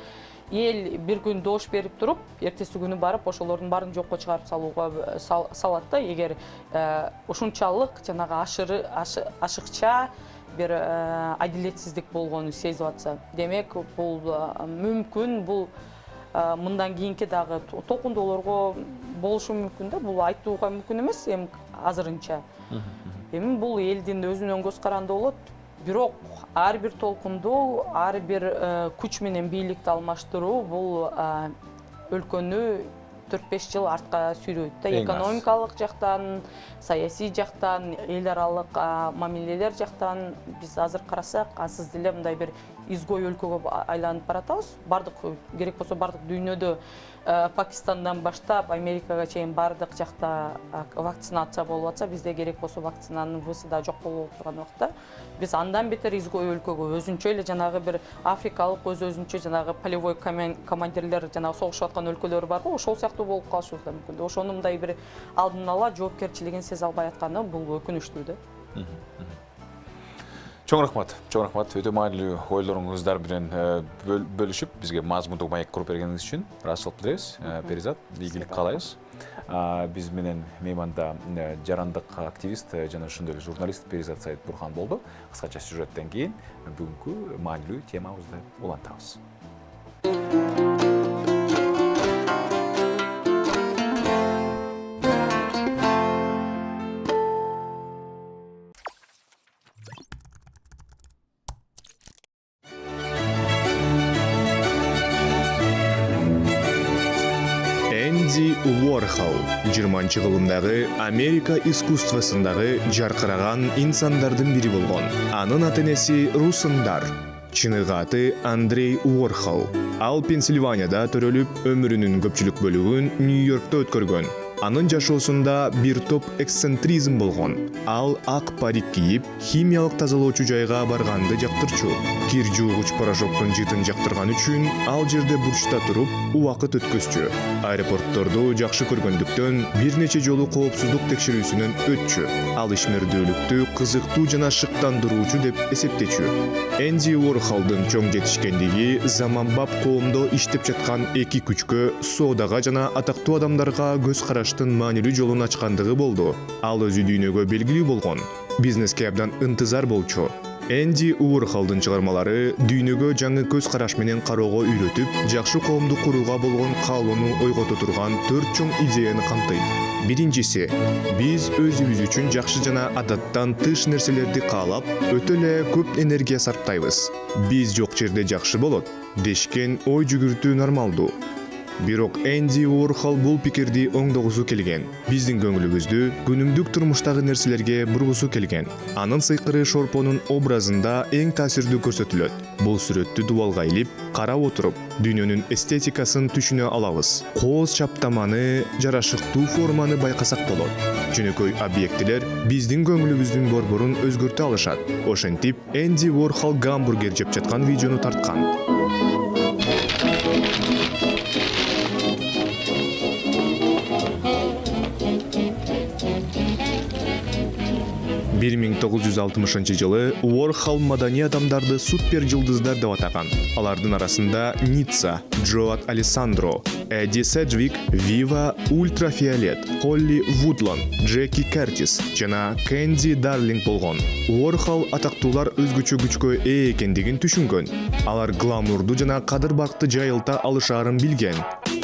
эл бир күн доош берип туруп, эртеси күнү барып ошолордун баарын жокко чыгарып салууга салат да. Эгер ушунчалык жанагы ашыкча бир адилетсиздик болгонун сезип атса, демек бул мүмкүн, бул мындан кийинки дагы толкундоолорго болушу мүмкүн да. Бул айтууга мүмкүн эмес эми азырынча. Эми бул элдин өзүнүн көз каранды болот. Бирок ар бир толкундоо, ар бир күч менен бийликти алмаштыруу бул өлкөнү 4-5 жыл артка сүйрөйт да. Экономикалык жактан, саясий жактан, эл аралык мамилелер жактан биз азыр карасак, ансыз деле мындай бир изгой өлкөгө айланып баратабыз. Бардык керек болсо бардык дүйнөдө Пакистандан баштап Америкага чейин бардык жакта вакцинация болуп атса, бизде керек болсо вакцинанын высы да жок болуп турган убакта биз андан бетер изгой өлкөгө өзүнчө эле жанагы бир африкалык өзүнчө жанагы полевой командирлер жанагы согушуп аткан өлкөлөр барбы, ошол сыяктуу болуп калышыбыз да мүмкүн. Ошону мындай бир алдын ала жоопкерчилигин сезе албай атканы бул өкүнүчтүү да. Чоң рахмат, өтө маанилүү ойлоруңуздар менен бөлүшүп, бизге мазмундуу маек куруп бергениңиз үчүн ыраазычылык билдиребиз. Перизат, ийгилик каалайбыз. Биз менен мейманда жарандык активист жана ошондой эле журналист Перизат Саид Бурхан болду. Кыскача сюжеттен кийин бүгүнкү маанилүү темабызды улантабыз. Энди Уорхол 20-кылымдагы Америка искусствосундагы жаркыраган инсандардын бири болгон. Анын ата-энеси русундар. Чыныгы аты Андрей Уорхол. Ал Пенсильванияда төрөлүп, өмүрүнүн көпчүлүк бөлүгүн Нью-Йоркто өткөргөн. Анын жашоосунда бир топ эксцентризм болгон. Ал ак парик кийип, химиялык тазалоочу жайга барганды жактырчу. Кир жуугуч порошоктун жытын жактырган үчүн ал жерде бурчта туруп, убакыт өткөзчү. Аэропортторду жакшы көргөндүктөн бир нече жолу коопсуздук текшерүүсүнөн өтчү. Ал ишмердүүлүктү кызыктуу жана шыктандыруучу деп эсептечү. Энди Уорхолдун чоң жетишкендиги заманбап коомдо иштеп жаткан эки күчкө, соодага жана атактуу адамдарга көз караштын маанилүү жолун ачкандыгы болду. Ал өзү дүйнөгө белгилүү болгон. Бизнеске абдан ынтызар болчу. Энди Уорхолдун чыгармалары дүйнөгө жаңы көз караш менен кароого үйрөтүп, жакшы коомду курууга болгон каалоону ойгото турган 4 чоң идеяны камтыйт. Биринчиси, биз өзүбүз үчүн жакшы жана адаттан тыш нерселерди каалап, өтө эле көп энергия сарптайбыз. Биз жок жерде жакшы болот дешкен ой жүгүртүү нормалдуу. Бирок Энди Уорхол бул пикирди оңдогусу келген. Биздин көңүлүбүздү күнүмдүк турмуштагы нерселерге бургусу келген. Анын сыйкыры шорпонун образында эң таасирдүү көрсөтүлөт. Бул сүрөттү дубалга илип, карап отуруп, дүйнөнүн эстетикасын түшүнө алабыз. Кооз чаптаманы, жарашыктуу форманы байкасак болот. Жөнөкөй объектилер биздин көңүлүбүздүн борборун өзгөртө алышат. Ошентип, Энди Уорхол гамбургер жеп жаткан видеону тарткан. 1960-жылы Уорхол маданий адамдарды супер жылдыздар деп атаган. Алардын арасында Ницца, Джоат Алессандро, Эдди Седжвик, Вива, Ультрафиолет, Холли Вудланд, Джеки Кертис жана Кэнди Дарлинг болгон. Уорхол атактуулар өзгөчө күчкө ээ экендигин түшүнгөн. Алар гламурду жана кадыр бакты жайылта алышаарын билген.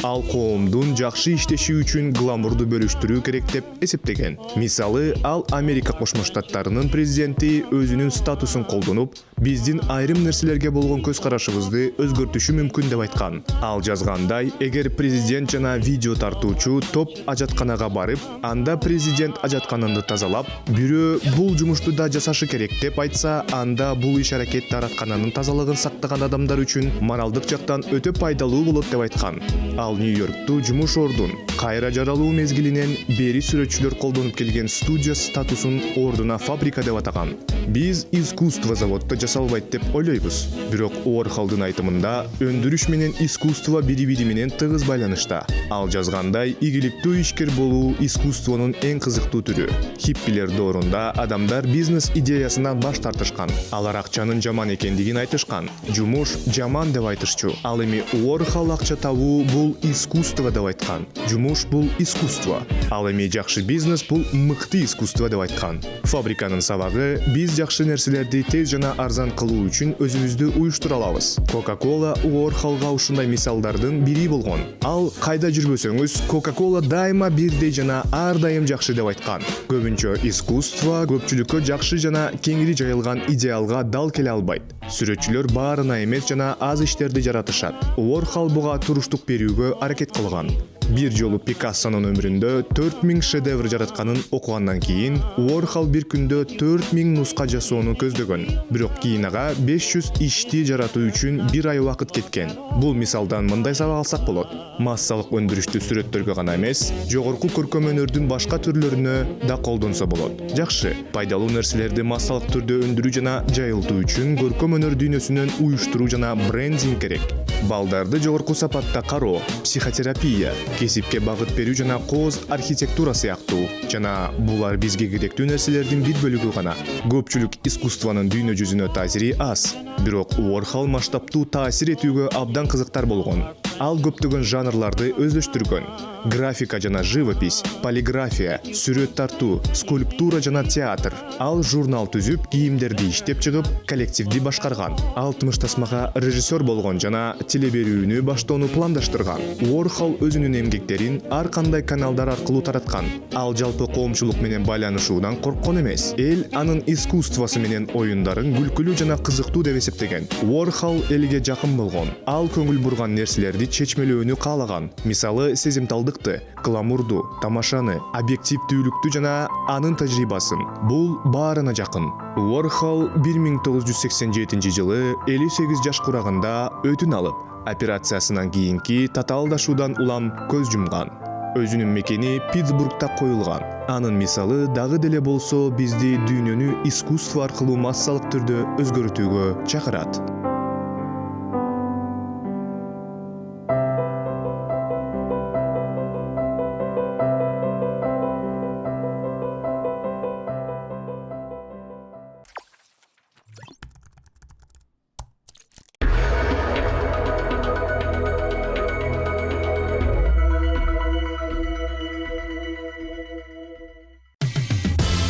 ал коомдун жакшы иштеши үчүн гламурду бөлүштүрүү керек деп эсептеген. Мисалы, ал Америка Кошмо Штаттарынын президенти өзүнүн статусун колдонуп, биздин айрым нерселерге болгон көз карашыбызды өзгөртүшү мүмкүн деп айткан. Ал жазгандай, эгер президент жана видео тартуучу топ ажатканага барып, анда президент ажатканынды тазалап, бирөө бул жумушту да жасашы керек деп айтса, анда бул иш-аракет тараткананын тазалыгын сактаган адамдар үчүн моралдык жактан өтө пайдалуу болот деп айткан. Ал Нью-Йоркту жумуш ордун кайра жаралуу мезгилинен бери сүрөтчүлөр колдонуп келген студия статусун ордуна фабрика деп атаган. Биз искусство заводдо жасалбайт деп ойлойбуз. Бирок Уорхолдун айтымында өндүрүш менен искусство бири-бири менен тыгыз байланышта. Ал жазгандай, игиликтүү ишкер болуу искусствонун эң кызыктуу түрү. Хиппилер доорунда адамдар бизнес идеясынан баш тартышкан. Алар акчанын жаман экендигин айтышкан. Жумуш жаман деп айтышчу. Ал эми Уорхол акча табуу бул искусство деп айткан. Жумуш бул искусство. Ал эми жакшы бизнес бул мыкты искусство деп айткан. Фабриканын сабагы биз жакшы нерселерди тез жана арзан кылуу үчүн өзүбүздү уюштура алабыз. Coca-Cola Уорхолго ушундай мисалдардын бири болгон. Ал кайда жүрбөсөңүз, Coca-Cola дайыма бирдей жана ар дайым жакшы деп айткан. Көбүнчө искусство көпчүлүккө жакшы жана кеңири жайылган идеалга дал келе албайт. Сүрөтчүлөр баарына эмес жана аз иштерди жаратышат. Уорхол буга туруштук берүүгө аракет кылган. Бир жолу Пикассонун өмүрүндө 4000 шедевр жаратканын окугандан кийин Уорхол бир күндө 4000 нуска жасоону көздөгөн. Бирок кийин ага 500 ишти жаратуу үчүн бир ай убакыт кеткен. Бул мисалдан мындай сабак алсак болот. Массалык өндүрүштү сүрөттөргө гана эмес, жогорку көркөм өнөрдүн башка түрлөрүнө да колдонсо болот. Жакшы, пайдалуу нерселерди массалык түрдө өндүрүү жана жайылтуу үчүн көркөм өнөр дүйнөсүнөн уюштуруу жана брендинг керек. Балдарды жогорку сапатта кароо, психотерапия, кесипке багыт берүү жана кооз архитектура сыяктуу жана булар бизге керектүү нерселердин бир бөлүгү гана. Көпчүлүк искусствонун дүйнө жүзүнө таасири аз, бирок Уорхол масштабтуу таасир этүүгө абдан кызыктар болгон. Ал көптөгөн жанрларды өздөштүргөн. Графика жана живопись, полиграфия, сүрөт тартуу, скульптура жана театр. Ал журнал түзүп, кийимдерди иштеп чыгып, коллективди башкарган. 60 тасмага режиссер болгон жана телеберүүнү баштоону пландаштырган. Уорхол өзүнүн эмгектерин ар кандай каналдар аркылуу тараткан. Ал жалпы коомчулук менен байланышуудан корккон эмес. Эл анын искусствосу менен оюндарын күлкүлүү жана кызыктуу деп эсептеген. Уорхол элге жакын болгон. Ал көңүл бурган нерселерди чечмелөөнү каалаган. Мисалы, сезимталдыкты, гламурду, тамашаны, объективдүүлүктү жана анын тажрыйбасын. Бул баарына жакын. Уорхол 1987 жылы 58 жаш курагында өтүн алып, операциясынан кийинки татаалдашуудан улам көз жумган. Өзүнүн мекени Питтсбургда коюлган. Анын мисалы дагы деле болсо бизди дүйнөнү искусство аркылуу массалык түрдө өзгөртүүгө чакырат.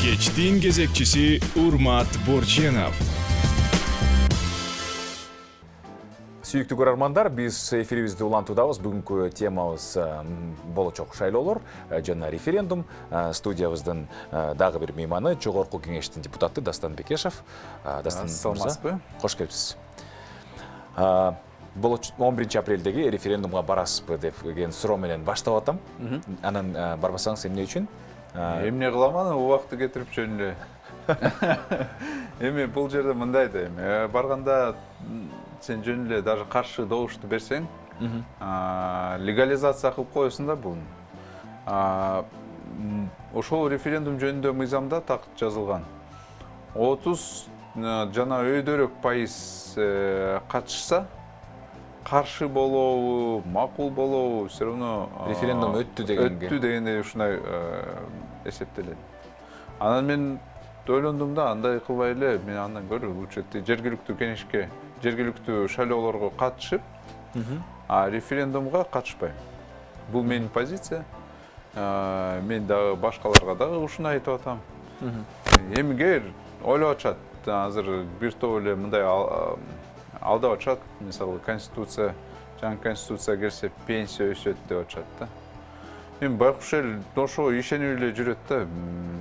Кечтин кезекчиси Урмат Борченов. Сүйүктүү көрөрмандар, биз эфирибизди улантуудабыз. Бүгүнкү темабыз болочок шайлоолор жана референдум. Студиябыздын дагы бир мейманы Жогорку кеңештин депутаты Дастан Бекешев. Дастан, саламатсызбы? Кош келипсиз. 11 апрелдеги референдумга барасызбы деген суроо менен баштап атам. Анан барбасаңыз эмне үчүн? Эмне кылам аны убакытты кетирип жөн эле. Эми бул жерде мындай да эми барганда сен жөн эле даже каршы добушту берсең, легализация кылып коесуң да буну. Ошол референдум жөнүндө мыйзамда так жазылган. 30 жана өйдөрөөк пайыз катышса, каршы болобу, макул болобу, все равно референдум өттү дегенде ушундай эсептелет. Анан мен ойлондум да, андай кылбай эле, мен андан көрө лучше жергиликтүү кеңешке, жергиликтүү шайлоолорго катышып, референдумга катышпайм. Бул менин позиция. Мен дагы башкаларга дагы ушуну айтып атам. Эмгер ойлоп атышат, азыр бир топ эле мындай алдап атышат. Мисалы конституция, жаңы конституция келсе пенсия өсөт деп атышат да. Эми байкуш эл ошого ишенип эле жүрөт да.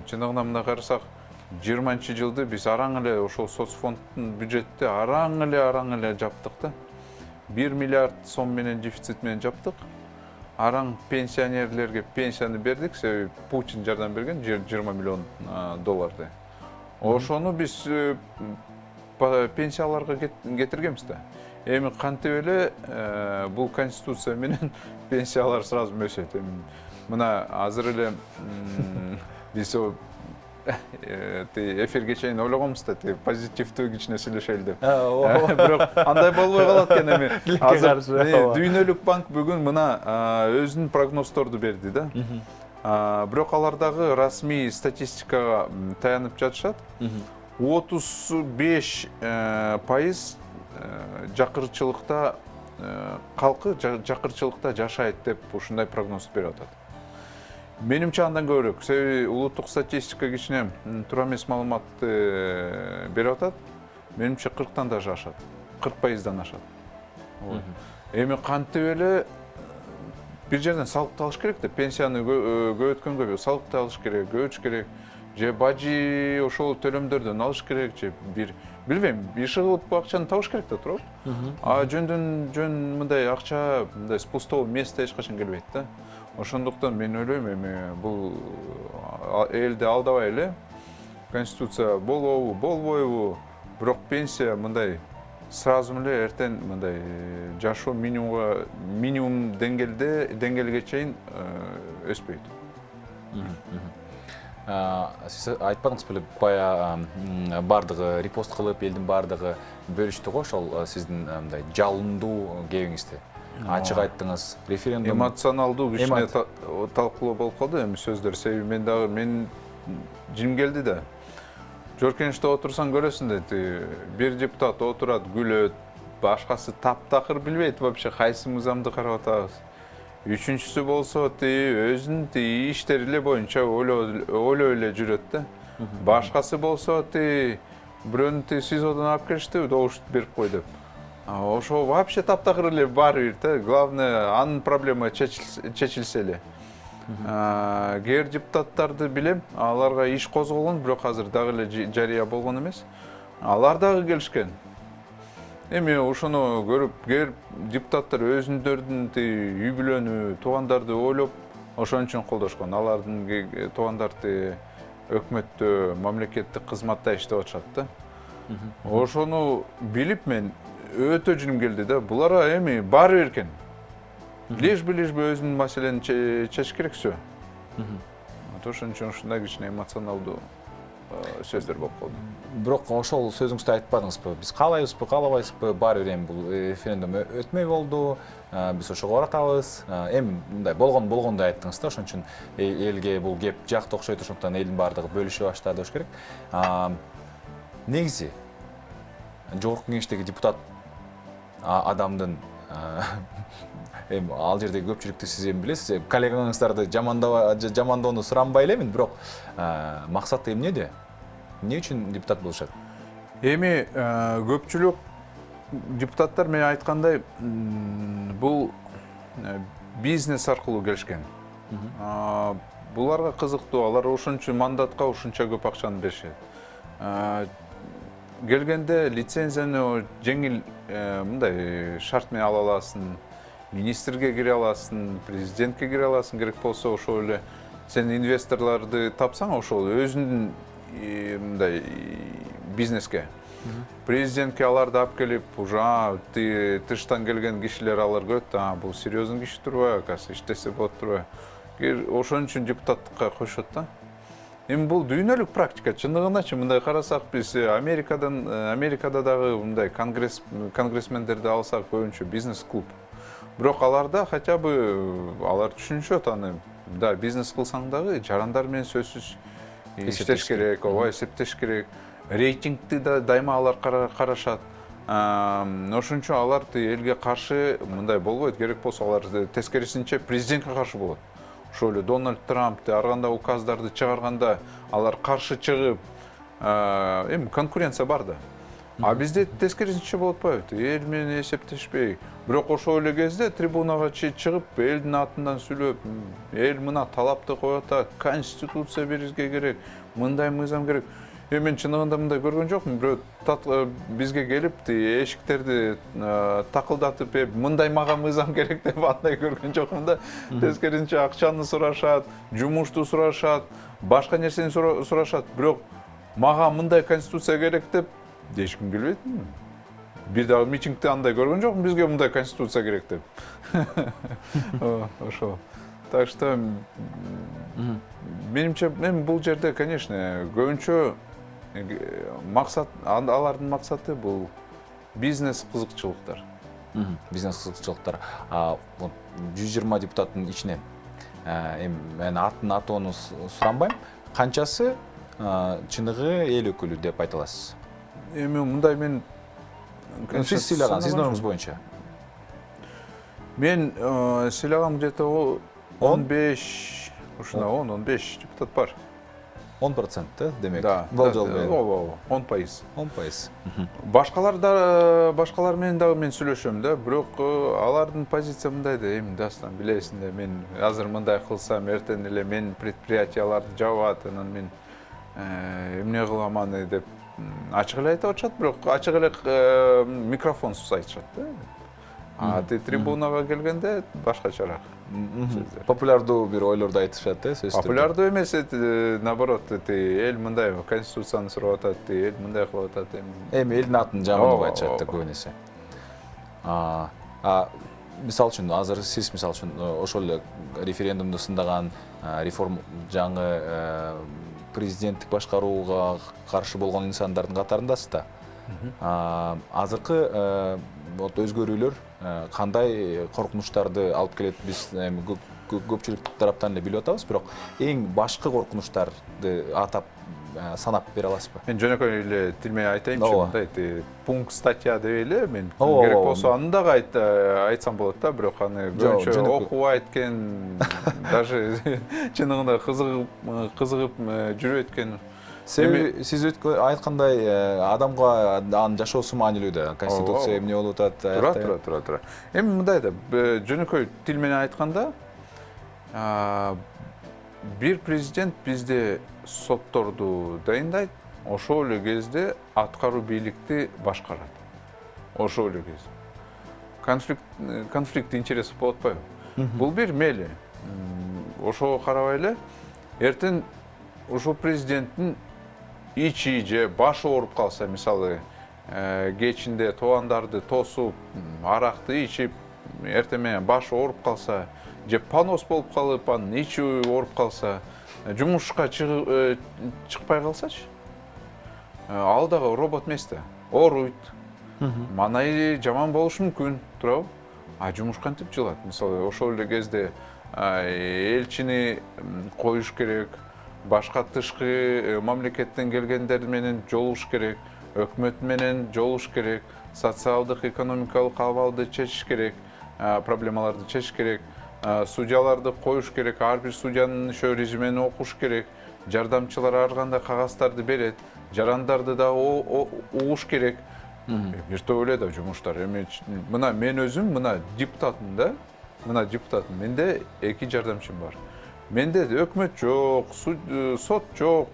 Чындыгында мына карасак 20-жылды биз араң эле ошол соцфонддун бюджетти араң эле жаптык да. 1 миллиард сом менен дефицит менен жаптык. Араң пенсионерлерге пенсияны бердик, себеби Путин жардам берген 20 миллион долларды. Ошону биз пенсияларга кетиргенбиз да. Эми кантип эле бул конституция менен пенсиялар сразу өсөт. Мына азыр эле биз эфирге чейин ойлогонбуз да, позитивдүү кичине сүйлөшөлү деп. Бирок андай болбой калат экен эми. Азыр Дүйнөлүк банк бүгүн мына өзүнүн прогнозторду берди да. Бирок алар дагы расмий статистикага таянып жатышат. 35% жакырчылыкта калкы жакырчылыкта жашайт деп ушундай прогноз берип атат. Менимче андан көбүрөөк, себеби улуттук статистика кичине туура эмес маалыматты берип атат. Менимче 40-тан да ашат. 40%-дан ашат. Эми кантип эле бир жерден салыкты алыш керек да, пенсияны көбөйткөнгө салыкты алыш керек, көбөйтүш керек. Же бажи ошол төлөмдөрдөн алыш керек, же билбейм, иш кылып акчаны табыш керек да, туурабы? Жөн мындай акча, мындай с пустого места эч качан келбейт да. Ошондуктан мен ойлойм, эми бул элди алдабай эле конституция болобу, болбойбу, бирок пенсия мындай сразу эле эртең мындай жашоо минимум деңгээлге чейин өспөйт. Сиз айтпадыңыз беле, бая бардыгы репост кылып, элдин бардыгы бөлүштү го ошол сиздин мындай жалындуу кебиңизди. Ачык айттыңыз, референдум эмоционалдуу кичине талкуулоо болуп калды эми сөздөр, себеби мен жим келди да. Жоркеничте отурсаң көрөсүң да, бир депутат отурат, күлөт, башкасы таптакыр билбейт вообще кайсы мыйзамды карап атабыз. Үчүнчүсү болсо өзүнүн иштери эле боюнча ойлой эле жүрөт да. Башкасы болсо бирөөнү СИЗОдон алып келишти, добуш берип кой деп. Ошо вообще таптакыр эле баары бир да. Главное анын проблема чечилсе эле. Кээ депутаттарды билем, аларга иш козголгон, бирок азыр дагы эле жарыя болгон эмес. Алар дагы келишкен. Эми ошону көрүп, кээ депутаттар өзүндөрдүн үй бүлөнү, туугандарды ойлоп, ошон үчүн колдошкон. Алардын туугандары өкмөттө, мамлекеттик кызматта иштеп атышат да. Ошону билип мен өтө жиним келди да. Буларга эми баары бир экен. Лиш би өзүнүн маселени чечиш керек всё. Ошон үчүн ушундай кичине эмоционалдуу сөздөр болуп калды. Бирок ошол сөзүңүздү айтпадыңызбы? Биз каалайбызбы, каалабайбызбы, баары бир эми бул референдум өтмөй болду. Биз ошого баратабыз. Эми мындай болгондой айттыңыз да, ошон үчүн элге бул кеп жакты окшойт, ошондуктан элдин баардыгы бөлүшө баштады болуш керек. Негизи жогорку кеңештеги депутат адамдын эми ал жердеги көпчүлүктү сиз эми билесиз, коллегаңыздарды жамандоону суранбай элемин, бирок максаты эмнеде? Эмне үчүн депутат болушат? Эми көпчүлүк депутаттар мен айткандай бул бизнес аркылуу келишкен. Буларга кызыктуу, алар ошон үчүн мандатка ушунча көп акчаны беришет. Келгенде лицензияны жеңил мындай шарт менен ала аласың, министрге кире аласың, президентке кире аласың, керек болсо ошол эле сен инвесторлорду тапсаң, ошол өзүңдүн мындай бизнеске. Президентке аларды алып келип, уже тыштан келген кишилер алар көрөт, бул серьезный киши турбайбы, оказывается, иштесе болот турбайбы. Ошон үчүн депутаттыкка койшот да. Эми бул дүйнөлүк практика. Чындыгындачы мындай карасак, биз Америкада дагы мындай конгрессмендерди алсак, көбүнчө бизнес-клуб. Бирок аларда хотя бы алар түшүнүшөт аны. Да, бизнес кылсаң дагы жарандар менен сөзсүз иштеш керек, эсептеш керек. Рейтингти да дайыма алар карашат. Ошон үчүн алар элге каршы мындай болбойт. Керек болсо алар тескерисинче президентке каршы болот. Ошол эле Дональд Трамп ар кандай указдарды чыгарганда алар каршы чыгып, эми конкуренция бар да. А бизде тескерисинче болуп атпайбы. Эл менен эсептешпей, бирок ошол эле кезде трибунага чыгып, элдин атынан сүйлөп, эл мына талапты коюп атат, конституция бизге керек, мындай мыйзам керек. Мен чыныгында мындай көргөн жокмун. Бирөө бизге келип, эшиктерди такылдатып, мындай мага мыйзам керек деп андай көргөн жокмун да. Тескерисинче акчаны сурашат, жумушту сурашат, башка нерсени сурашат. Бирок мага мындай конституция керек деп эч ким келбейт. Бир дагы митингде андай көргөн жокмун, бизге мындай конституция керек деп. Ошо. Так что менимче бул жерде, конечно, көбүнчө максат, алардын максаты бул бизнес кызыкчылыктар. Бизнес кызыкчылыктар. 120 депутаттын ичинен мен атын атоону суранбайм. Канчасы чыныгы эл өкүлү деп айта аласыз? Мындай мен Сиз сыйлаган, сиздин оюңуз боюнча. Мен сыйлагам где-то 15, ушуна 10-15 депутат бар. 10% демек. Да. Бул жолу 10%. 10%. Башкалар менен дагы мен сүйлөшөм да, бирок алардын позиция мындай да, эми Дастан билесиң да, мен азыр мындай кылсам, эртең эле мен предприятияларды жабат, анан мен эмне кыламан деп ачык эле айтып атышат, бирок ачык эле микрофонсуз айтышат да. Трибунага келгенде башкачараак. Популярдуу бир ойлорду айтышат, сөзсүз. Популярдуу эмес, наоборот, эл мындай конституцияны сурап атат, эл мындай кылып атат. Эми элдин атын жамандап айтышат да көп нерсе. Мисалы үчүн, азыр сиз мисалы үчүн ошол эле референдумду сындаган, реформ жаңы президенттик башкарууга каршы болгон инсандардын катарындасыз да. Азыркы өзгөрүүлөр кандай коркунучтарды алып келет, биз көпчүлүк тараптан эле билип атабыз, бирок эң башкы коркунучтарды атап санап бере аласызбы? Мен жөнөкөй эле тилме айтайынчы, мындай пункт статья деп эле мен керек болсо аны дагы айтсам болот да, бирок аны көбүнчө окуп айткен, даже чыныгында кызыгып жүрүп өткөн. Сиз айткандай адамга анын жашоосу маанилүү да, конституция эмне болуп атат? Тура. Эми мындай да, жөнөкөй тил менен айтканда, бир президент бизде сотторду дайындайт, ошол эле кезде аткаруу бийликти башкарат. Ошол эле кезде. Конфликт интересов болуп атпайбы? Бул бир мели. Ошого карабай эле эртең ушул президенттин ичи же башы ооруп калса, мисалы, кечинде тоондарды тосуп, аракты ичип, эртең менен башы ооруп калса, же понос болуп калып, анын ичи ооруп калса, жумушка чыкпай калсачы, ал дагы робот эмес да, ооруйт. Манайы жаман болушу мүмкүн, туурабы? Жумуш кантип жылат? Мисалы, ошол эле кезде элчини коюш керек, башка тышкы мамлекеттен келгендер менен жолугуш керек, өкмөт менен жолугуш керек, социалдык, экономикалык абалды чечиш керек, проблемаларды чечиш керек, судьяларды коюш керек, ар бир судьянын ишөө режимин окуш керек, жардамчылар ар кандай кагаздарды берет, жарандарды да угуш керек. Бир топ эле да жумуштар. Эми мына мен өзүм мына депутатмын да, менде 2 жардамчым бар. Менде өкмөт жок, сот жок.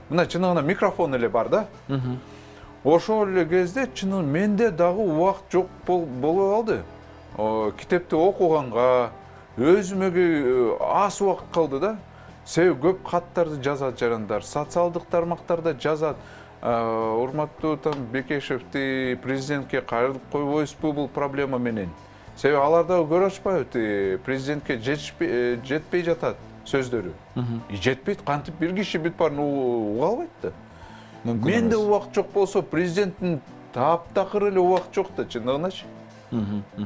Мына чыныгында микрофон эле бар да. Ошол эле кезде чыныгы менде дагы убакыт жок болуп алды. Китепти окуганга өзүмө аз убакыт калды да. Себеби көп каттарды жазат жарандар, социалдык тармактарда жазат. Урматтуу Бекешевди президентке кайрылып койбойсузбу бул проблема менен? Себеби алар да көрүп атышпайбы, президентке жетпей жатат сөздөрү. Жетпейт, кантип бир киши бүт баарын уга албайт да. Менде убакыт жок болсо, президенттин таптакыр эле убакыт жок да, чындыгыначы.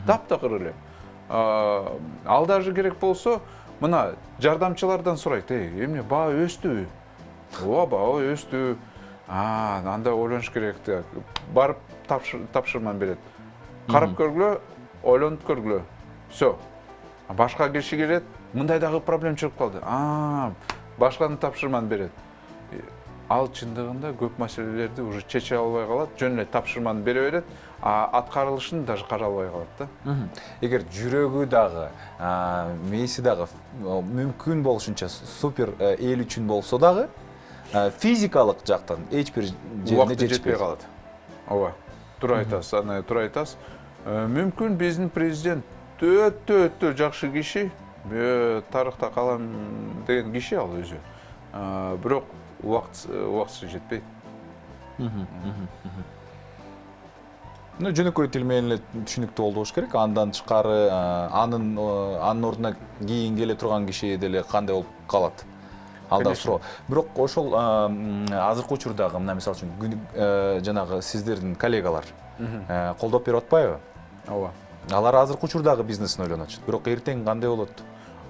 Таптакыр эле. Ал даже керек болсо, мына жардамчылардан сурайт, эмне баа өстүбү? Ооба, баа өстү. Анда ойлонуш керек да. Барып тапшырман берет. Карап көргүлө, ойлонуп көргүлө. Всё. Башка киши келет, мындай дагы проблема чыгып калды. Башканы тапшырман берет. ал чындыгында көп маселелерди уже чече албай калат, жөн эле тапшырманы бере берет, а аткарылышын даже кара албай калат да. Эгер жүрөгү дагы, мээси дагы мүмкүн болушунча супер эл үчүн болсо дагы, физикалык жактан эч бир жерине жетишпей калат. Ооба. Туура айтасыз. Мүмкүн биздин президент өтө жакшы киши, тарыхта калам деген киши ал өзү. Бирок убактысы жетпейт. Жөнөкөй тил менен эле түшүнүктүү болуш керек. Андан тышкары анын ордуна кийин келе турган киши деле кандай болуп калат? Ал да суроо. Бирок ошол азыркы учурдагы мына мисалы үчүн жанагы сиздердин коллегалар колдоп берип атпайбы? Ооба. Алар азыркы учурдагы бизнесин ойлоночу. Бирок эртең кандай болот?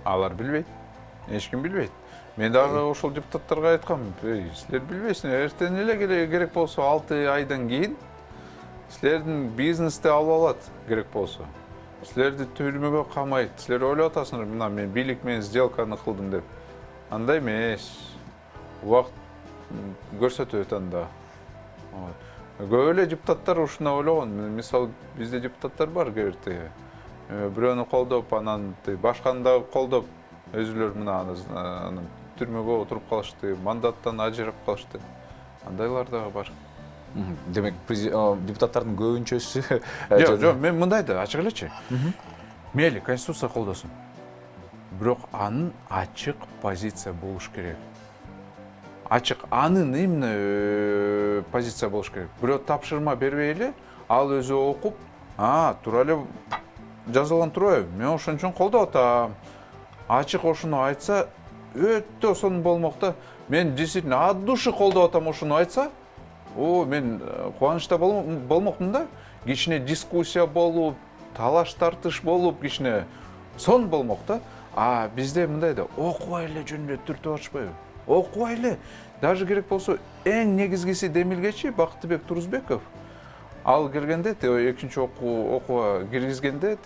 Алар билбейт. Эч ким билбейт. Мен дагы ошол депутаттарга айткам, силер билбейсиңер, эртең эле керек болсо 6 айдан кийин силердин бизнести алып алат керек болсо. Силерди түрмөгө камайт. Силер ойлоп атасыңар, мына мен бийлик менен сделканы кылдым деп. Андай эмес. Убакыт көрсөтөт анда. Көп эле депутаттар ушуна ойлогон. Мисалы, бизде депутаттар бар кээ бирөөнү колдоп, анан башканы дагы колдоп, өзүлөр мына анын түрмөгө отуруп калышты, мандаттан ажырап калышты. Андайлар дагы бар. Демек, депутаттардын көбүнчөсү Жок, мен мындай да ачык элечи. Мейли конституция колдосун. Бирок анын ачык позиция болуш керек. Ачык анын именно позиция болуш керек. Бирөө тапшырма бербей эле, ал өзү окуп, туура эле жазалантырбайбы? Мен ошон үчүн колдоп атам. Ачык ошону айтса, өтө сонун болмок да. Мен действительно от души колдоп атам ошону айтса, мен кубанычта болмокмун да. Кичине дискуссия болуп, талаш тартыш болуп, кичине сонун болмок да. Бизде мындай да, окубай эле жөн эле түртүп атышпайбы? Окубай эле. Даже керек болсо эң негизгиси демилгечи Бактыбек Турузбеков. Ал киргенде, экинчи окууга киргизгенде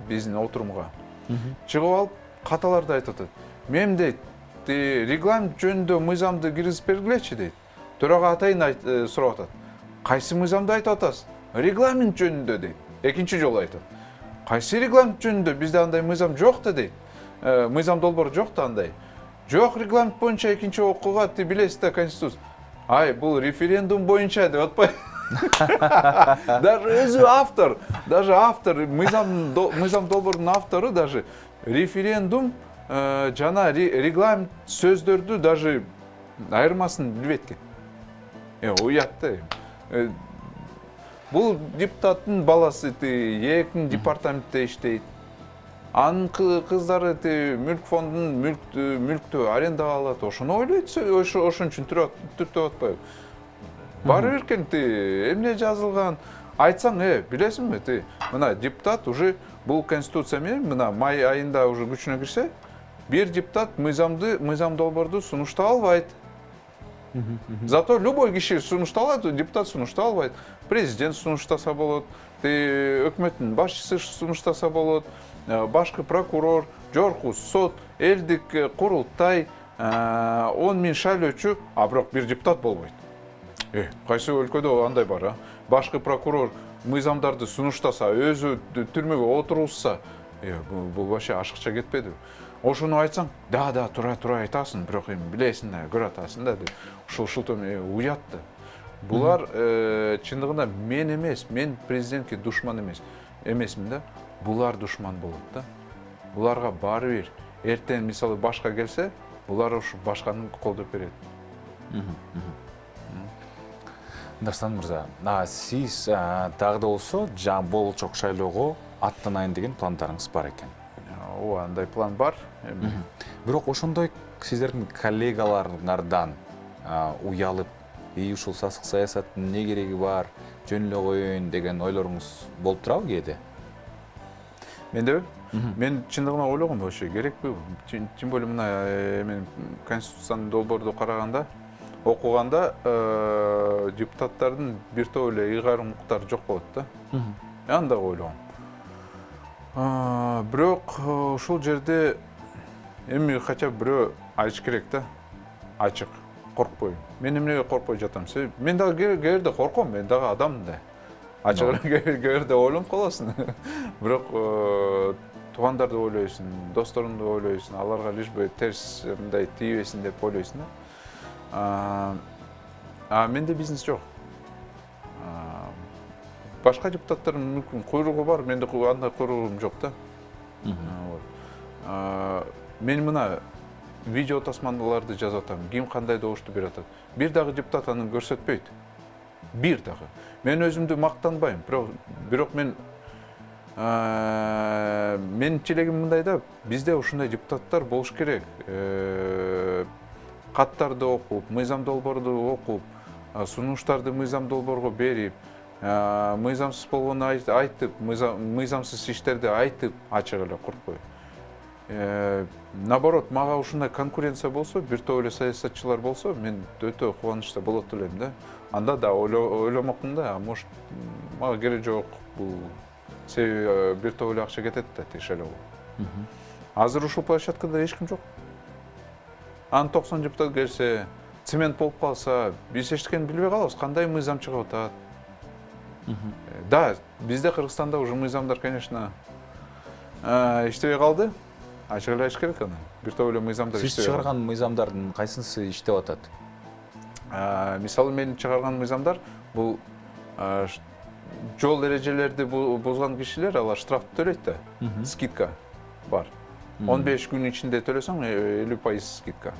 биздин отурумга чыгып алып каталарды айтып атат. Мен дейт, регламент жөнүндө мыйзамды киргизип бергилечи дейт. Төрага атайын сурап атат. Кайсы мыйзамды айтып атасыз? Регламент жөнүндө дейт. Экинчи жолу айтат. Кайсы регламент жөнүндө? Бизде андай мыйзам жок да дейт. Мыйзам долбоор жок да андай. Жок, регламент боюнча экинчи окууга билесиз да конституция. Бул референдум боюнча деп атпай. Даже өзү автор, мыйзам долбоордун автору даже референдум жана регламент сөздөрдү даже айырмасын билбейт экен. Уят да. Бул депутаттын баласы эки департаментте иштейт. Анын кыздары мүлк фондунун мүлктү арендага алат. Ошону ойлойт, ошон үчүн түртүп атпайбы? Бары беркен, эмне жазылган? Айтсаң, билесиңби, мына депутат уже бул конституция менен мына май айында уже күчүнө кирсе, бир депутат мыйзам долбоорду сунуштап албайт. Зато любой киши сунушталат, депутат сунуштап албайт. Президент сунуштаса болот, өкмөттүн башчысы сунуштаса болот, башкы прокурор, жогорку сот, элдик курултай, 10.000 шайлоочу, бирок бир депутат болбойт. Кайсы өлкөдө андай бар, башкы прокурор мыйзамдарды сунуштаса, өзү түрмөгө отурулса, бул вообще ашыкча кетпеди. Ошону айтсаң, да, туура айтасың, бирок билесиң, көрүп атасың да, ушул уят да. Булар чындыгында мен эмес, мен президентке душман эмесмин да. Булар душман болот да. Буларга баары бир. Эртең мисалы башка келсе, булар ушу башканы колдоп берет. Дарстан мырза, сиз дагы да болсо болчок шайлоого аттанайын деген пландарыңыз бар экен. Ооба, андай план бар. Бирок ошондой сиздердин коллегаларыңардан уялып, ушул сасык саясаттын эмне кереги бар, жөн эле коеюн деген ойлоруңуз болуп турабы кээде? Мендеби? Мен чындыгында ойлогом, вообще керекпи? Тем более мына мен конституциянын долбоорду караганда, окуганда депутаттардын бир топ эле ыйгарым укуктары жок болот да. Аны да ойлогом. Бирок ушул жерде эми хотя бы бирөө айтыш керек да, ачык. коркпойм. Мен эмнеге коркпой жатам? Себеби мен дагы кээде корком, мен дагы адаммын да. Ачыгыра кээде ойлонуп каласың. Бирок туугандарды ойлойсуң, досторуңду ойлойсуң, аларга лишь бы терс мындай тийбесин деп ойлойсуң да. Менде бизнес жок. Башка депутаттардын мүмкүн куйругу бар, менде андай куйругум жок да. Мен мына видео тасмандаларды жазып атам, ким кандай добушту берип атат. Бир дагы депутат аны көрсөтпөйт. Бир дагы. Мен өзүмдү мактанбайм, бирок мен менин тилегим мындай да, бизде ушундай депутаттар болуш керек. Каттарды окуп, мыйзам долбоорду окуп, сунуштарды мыйзам долбоорго берип, мыйзамсыз болгонун айтып, мыйзамсыз иштерди айтып, ачык эле коркпой. Наоборот, мага ушундай конкуренция болсо, бир топ эле саясатчылар болсо, мен өтө кубанычта болот деп элем да. Анда да ойломокмун да, может мага кереги жок бул. Себеби бир топ эле акча кетет да тиешелүү. Азыр ушул площадкада эч ким жок. Ан 90 депутат келсе, цемент болуп калса, биз эчтекени билбей калабыз, кандай мыйзам чыгып атат. Да, бизде Кыргызстанда уже мыйзамдар, конечно, иштебей калды. Ачык эле айтыш керек аны. Бир топ эле мыйзамдар Сиз иштебей калды. чыгарган мыйзамдардын кайсынысы иштеп атат? Мисалы мен чыгарган мыйзамдар бул жол эрежелерди бузган кишилер алар штраф төлөйт да. Скидка бар. 15 күн ичинде төлөсөң 50% скидка.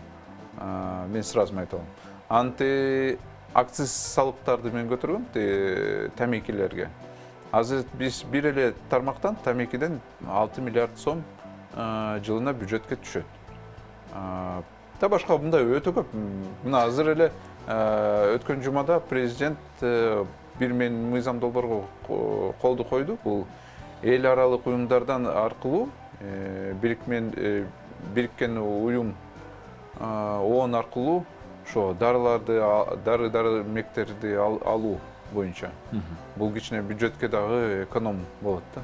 Мен сразу айтам. Анты акциз салыктарды мен көтөргөм тамекилерге. Азыр биз бир эле тармактан тамекиден 6 миллиард сом жылына бюджетке түшөт. Та башка мындай өтө көп. Мына азыр эле өткөн жумада президент бир мен мыйзам долбоорго колду койду. Бул эл аралык уюмдардан аркылуу бириккен уюм ООН аркылуу ошо дары мектерди алуу боюнча. Бул кичине бюджетке дагы эконом болот да.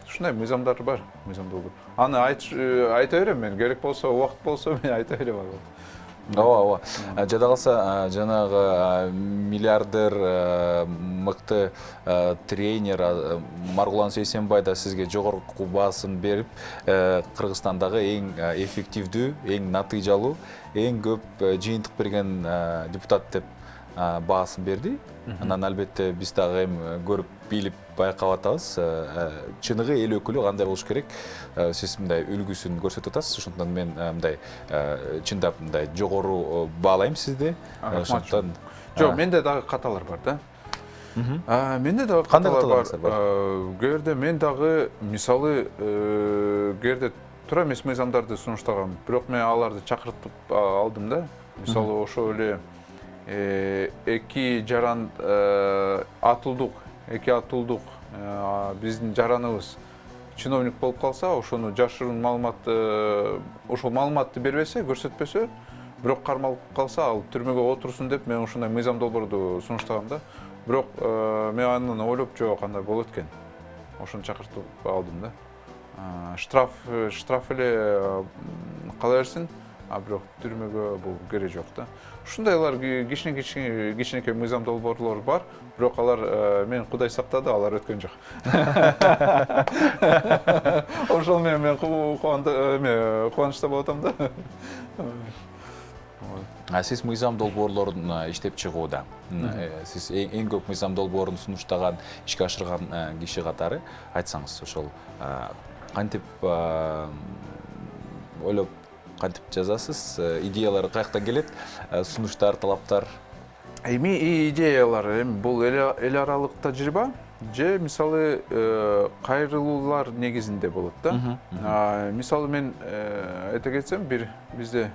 Ушундай мыйзамдар бар, мыйзам долбоор. Аны айта берем мен, керек болсо, убакыт болсо мен айта берем. Ооба. Жада калса жанагы миллиардер мыкты тренер Маргулан Сейсенбай да сизге жогорку баасын берип, Кыргызстандагы эң эффективдүү, эң натыйжалуу, эң көп жыйынтык берген депутат деп баасын берди. Анан албетте биз дагы эми көрүп, билип, байкап атабыз. Чыныгы эл өкүлү кандай болуш керек? Сиз мындай үлгүсүн көрсөтүп атасыз. Ошондон мен мындай чындап мындай жогору баалайм сизди. Ошондон жок, менде дагы каталар бар да. Менде дагы каталар бар. Кээрде мен дагы мисалы кээрде туура эмес мыйзамдарды сунуштагам, бирок мен аларды чакыртып алдым да. Мисалы ошо эле эки жаран атылдык биздин жараныбыз чиновник болуп калса, ошону жашыруун маалыматты, ошол маалыматты бербесе, көрсөтпөсө, бирок кармалып калса, ал түрмөгө отурсун деп мен ушундай мыйзам долбоорду сунуштагам да. Бирок мен андан ойлоп жок, кандай болот экен. Ошону чакыртып алдым да. Штраф эле кала берсин, бирок түрмөгө бул кереги жок да. Ушундайлар кичинекей мыйзам долбоорлор бар, бирок алар мен Кудай сактады, алар өткөн жок. Ошол мен кубанычта болуп атам да. Сиз мыйзам долбоорлорун иштеп чыгууда, сиз эң көп мыйзам долбоорун сунуштаган, ишке ашырган киши катары айтсаңыз, ошол кантип ойлоп кантип жазасыз, идеялар каяктан келет, сунуштар, талаптар? Эми идеялар бул эл аралык тажрыйба же мисалы кайрылуулар негизинде болот да. Мисалы мен айта кетсем, бизде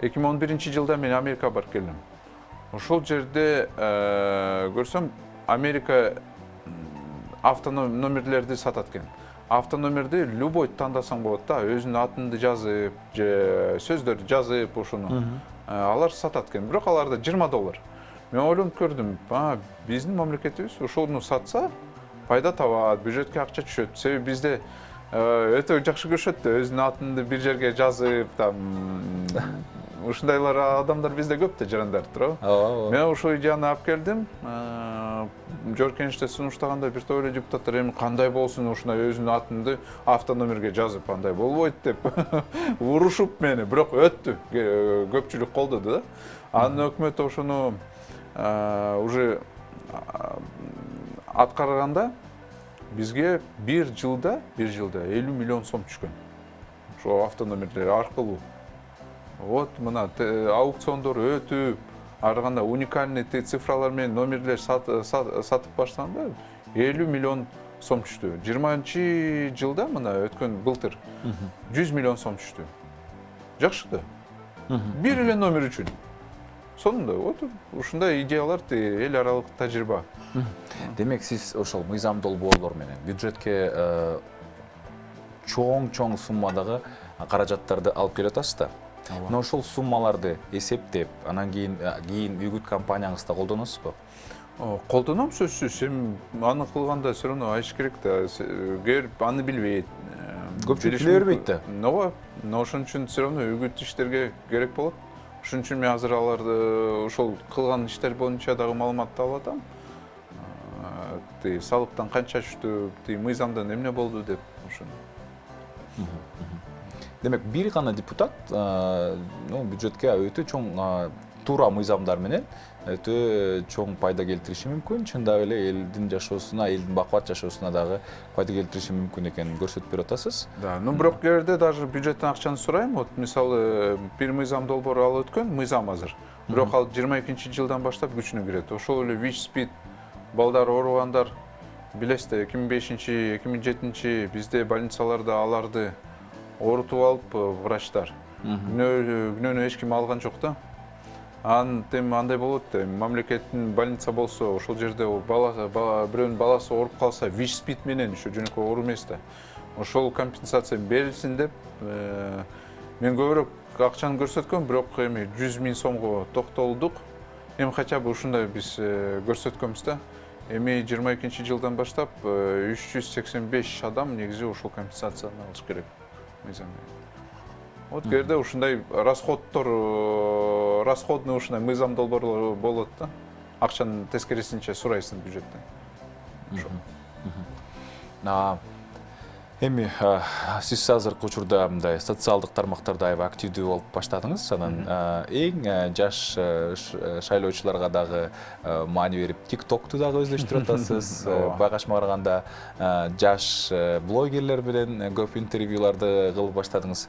2011-жылда мен Америкага барып келдим. Ошол жерде көрсөм, Америка автономерлерди сатат экен. Автономерди любой тандасаң болот да, өзүнүн атынды жазып, же сөздөрдү жазып ошону. Алар сатат экен, бирок аларда $20. Мен ойлонуп көрдүм, биздин мамлекетибиз ошону сатса, пайда табат, бюджетке акча түшөт. Себеби бизде өтө жакшы көрүшөт да, өзүнүн атынды бир жерге жазып, ушундайлар адамдар бизде көп да жарандар туурабы. ооба. Мен ошол идеяны алып келдим. Жогорку кеңеште сунуштаганда бир топ эле депутаттар эми кандай болсун ушундай өзүнүн атымды автономерге жазып андай болбойт деп урушуп мени, бирок өттү. Көпчүлүк колдоду да. Анан өкмөт ошону уже аткарганда бизге бир жылда 50 миллион сом түшкөн. Ошо автономерлер аркылуу. Вот мына аукциондор өтүп, арганда уникальный цифралар менен номерлер сатып баштаганда 50 миллион сом түштү. 20-жылда мына өткөн былтыр 100 миллион сом түштү. Жакшы да. Бир эле номер үчүн. Сонунда вот ушундай идеялар эл аралык тажрыйба. Демек сиз ошол мыйзам долбоорлор менен бюджетке чоң суммадагы каражаттарды алып келе атасыз да. Мына ошол суммаларды эсептеп, анан кийин үгүт компанияңызда колдоносузбу? Колдоном сөзсүз. Эми аны кылганда все равно айтыш керек да. Кээ аны билбейт. Көпчүлүк биле бербейт да. Ооба. Ошон үчүн все равно үгүт иштерге керек болот. Ошон үчүн мен азыр аларды ошол кылган иштер боюнча дагы маалыматты алып атам. Салыктан канча түштү, мыйзамдан эмне болду деп ошону. Демек бир гана депутат бюджетке өтө чоң туура мыйзамдар менен өтө чоң пайда келтириши мүмкүн. Чындап эле элдин жашоосуна, элдин бакубат жашоосуна дагы пайда келтириши мүмкүн экенин көрсөтүп берип атасыз. Да, бирок кээде даже бюджеттен акчаны сурайм. Вот мисалы бир мыйзам долбоор алып өткөн мыйзам азыр. Бирок ал 22-жылдан баштап күчүнө кирет. Ошол эле ВИЧ-СПИД балдар ооругандар билесиз, 2005-2007 бизде больницаларда аларды оорутуп алып врачтар. Күнөөнү эч ким алган жок да. Андай болот да, мамлекеттин больница болсо, ошол жерде бирөөнүн баласы ооруп калса, ВИЧ-СПИД менен ошо жөнөкөй оору эмес да. Ошол компенсация берилсин деп мен көбүрөөк акчаны көрсөткөм, бирок эми 100 000 сомго токтолдук. Эми хотя бы ушундай биз көрсөткөнбүз да. Эми 22-жылдан баштап 385 адам негизи ошол компенсацияны алыш керек мыйзам менен. Вот кээде ушундай расходный ушундай мыйзам долбоорлор болот да. Акчанын тескерисинче сурайсың бюджеттен. Эми сиз азыркы учурда мындай социалдык тармактарда аябай активдүү болуп баштадыңыз. Анан эң жаш шайлоочуларга дагы маани берип, TikTok'ту дагы өздөштүрүп атасыз. Байкашыма караганда жаш блогерлер менен көп интервьюларды кылып баштадыңыз.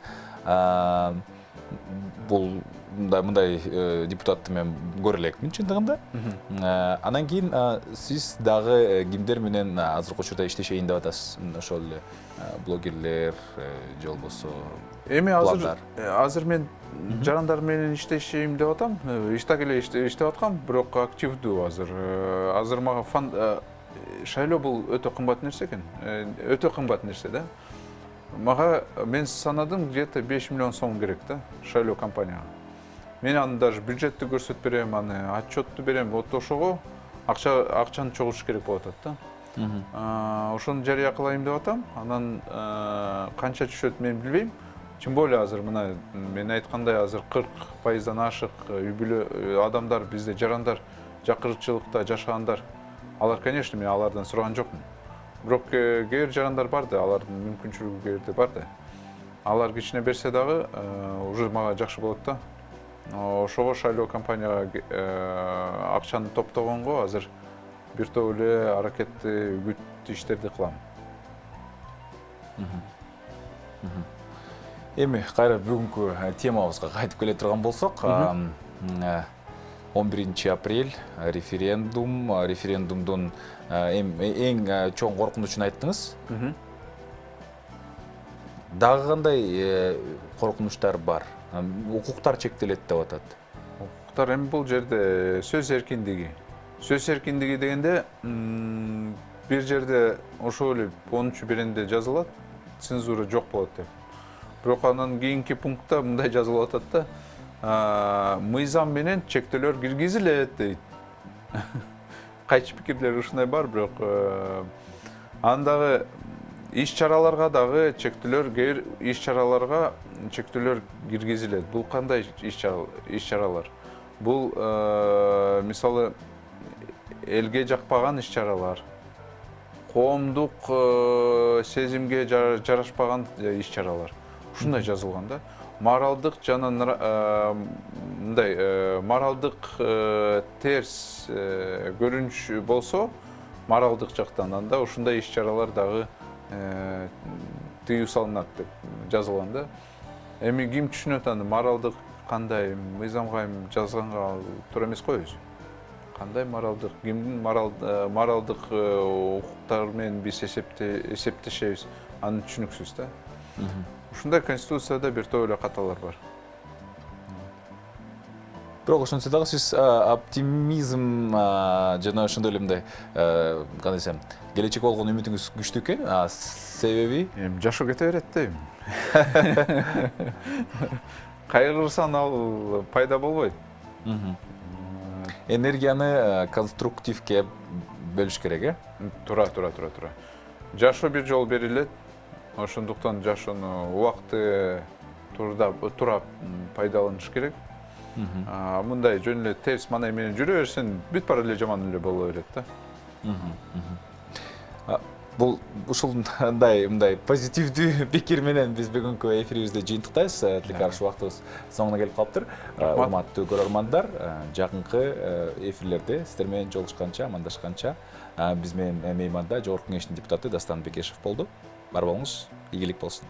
Бул мындай депутатты мен көрө элекмин чындыгында. Анан кийин сиз дагы кимдер менен азыркы учурда иштешейин деп атасыз? Ошол эле блогерлер же болбосо эми азыр мен жарандар менен иштешейм деп атам. Иштак эле иштеп аткам, бирок активдүү азыр. Азыр мага шайлоо бул өтө кымбат нерсе экен. Өтө кымбат нерсе да. Мага мен санадым где-то 5 миллион сом керек да шайлоо компанияга. Мен аны даже бюджетти көрсөтүп берем, аны отчетту берем. Вот ошого акчаны чогултуш керек болот да. Ошону жарыя кылайын деп атам. Анан канча түшөт мен билбейм. Тем более азыр мына мен айткандай азыр 40%-дан ашык үй бүлө адамдар бизде жарандар жакырчылыкта жашагандар. Алар, конечно, мен алардан сураган жокмун. Бирок кээ жарандар бар да, алардын мүмкүнчүлүгү кээде бар да. Алар кичине берсе дагы уже мага жакшы болот да. Ошого шайлоо компанияга акчаны топтогонго азыр бир топ эле аракетти үгүт иштерди кылам. Эми кайра бүгүнкү темабызга кайтып келе турган болсок, 11 апрель референдумдун эң чоң коркунучун айттыңыз. Дагы кандай коркунучтар бар? Укуктар чектелет деп атат. Укуктар эми бул жерде сөз эркиндиги. Сөз эркиндиги дегенде бир жерде ошол эле 10-беренде жазылат, цензура жок болот деп. Бирок анан кийинки пунктта мындай жазылып атат да. Мыйзам менен чектөөлөр киргизилет дейт. Кайчы пикирлер ушундай бар, бирок андагы иш чараларга дагы чектүүлөр, кээ бир иш чараларга чектүүлөр киргизилет. Бул кандай иш чаралар? Бул мисалы элге жакпаган иш чаралар, коомдук сезимге жарашпаган иш чаралар. Ушундай жазылган да. Моралдык жана мындай моралдык терс көрүнүш болсо, моралдык жактан анда ушундай иш чаралар дагы тыюу салынат деп жазылган да. Эми ким түшүнөт аны моралдык кандай, мыйзамга жазганга туура эмес го өзү. Кандай моралдык, кимдин моралдык укуктары менен биз эсептешебиз, аны түшүнүксүз да. Ушундай конституцияда бир топ эле каталар бар. Бирок ошентсе дагы сиз оптимизм жана ошондой эле мындай кандай десем, келечекке болгон үмүтүңүз күчтүү экен. Себеби Эми жашоо кете берет дейм. Кайгырсаң ал пайда болбойт. энергияны конструктивке бөлүш керек, э? Тура. Жашоо бир жол берилет. Ошондуктан жашоону убакыты тура пайдаланыш керек. Мындай жөн эле терс манай менен жүрө берсең, бүт бара эле жаман эле боло берет да. Бул ушундай мындай позитивдүү пикир менен биз бүгүнкү эфирибизди жыйынтыктайбыз. Тилекке каршы убактыбыз соңуна келип калыптыр. Урматтуу көрөрмандар, жакынкы эфирлерде сиздер менен жолугушканча, амандашканча биз менен мейманда Жогорку Кеңештин депутаты Дастан Бекешев болду. Бар болуңуз, ийгилик болсун.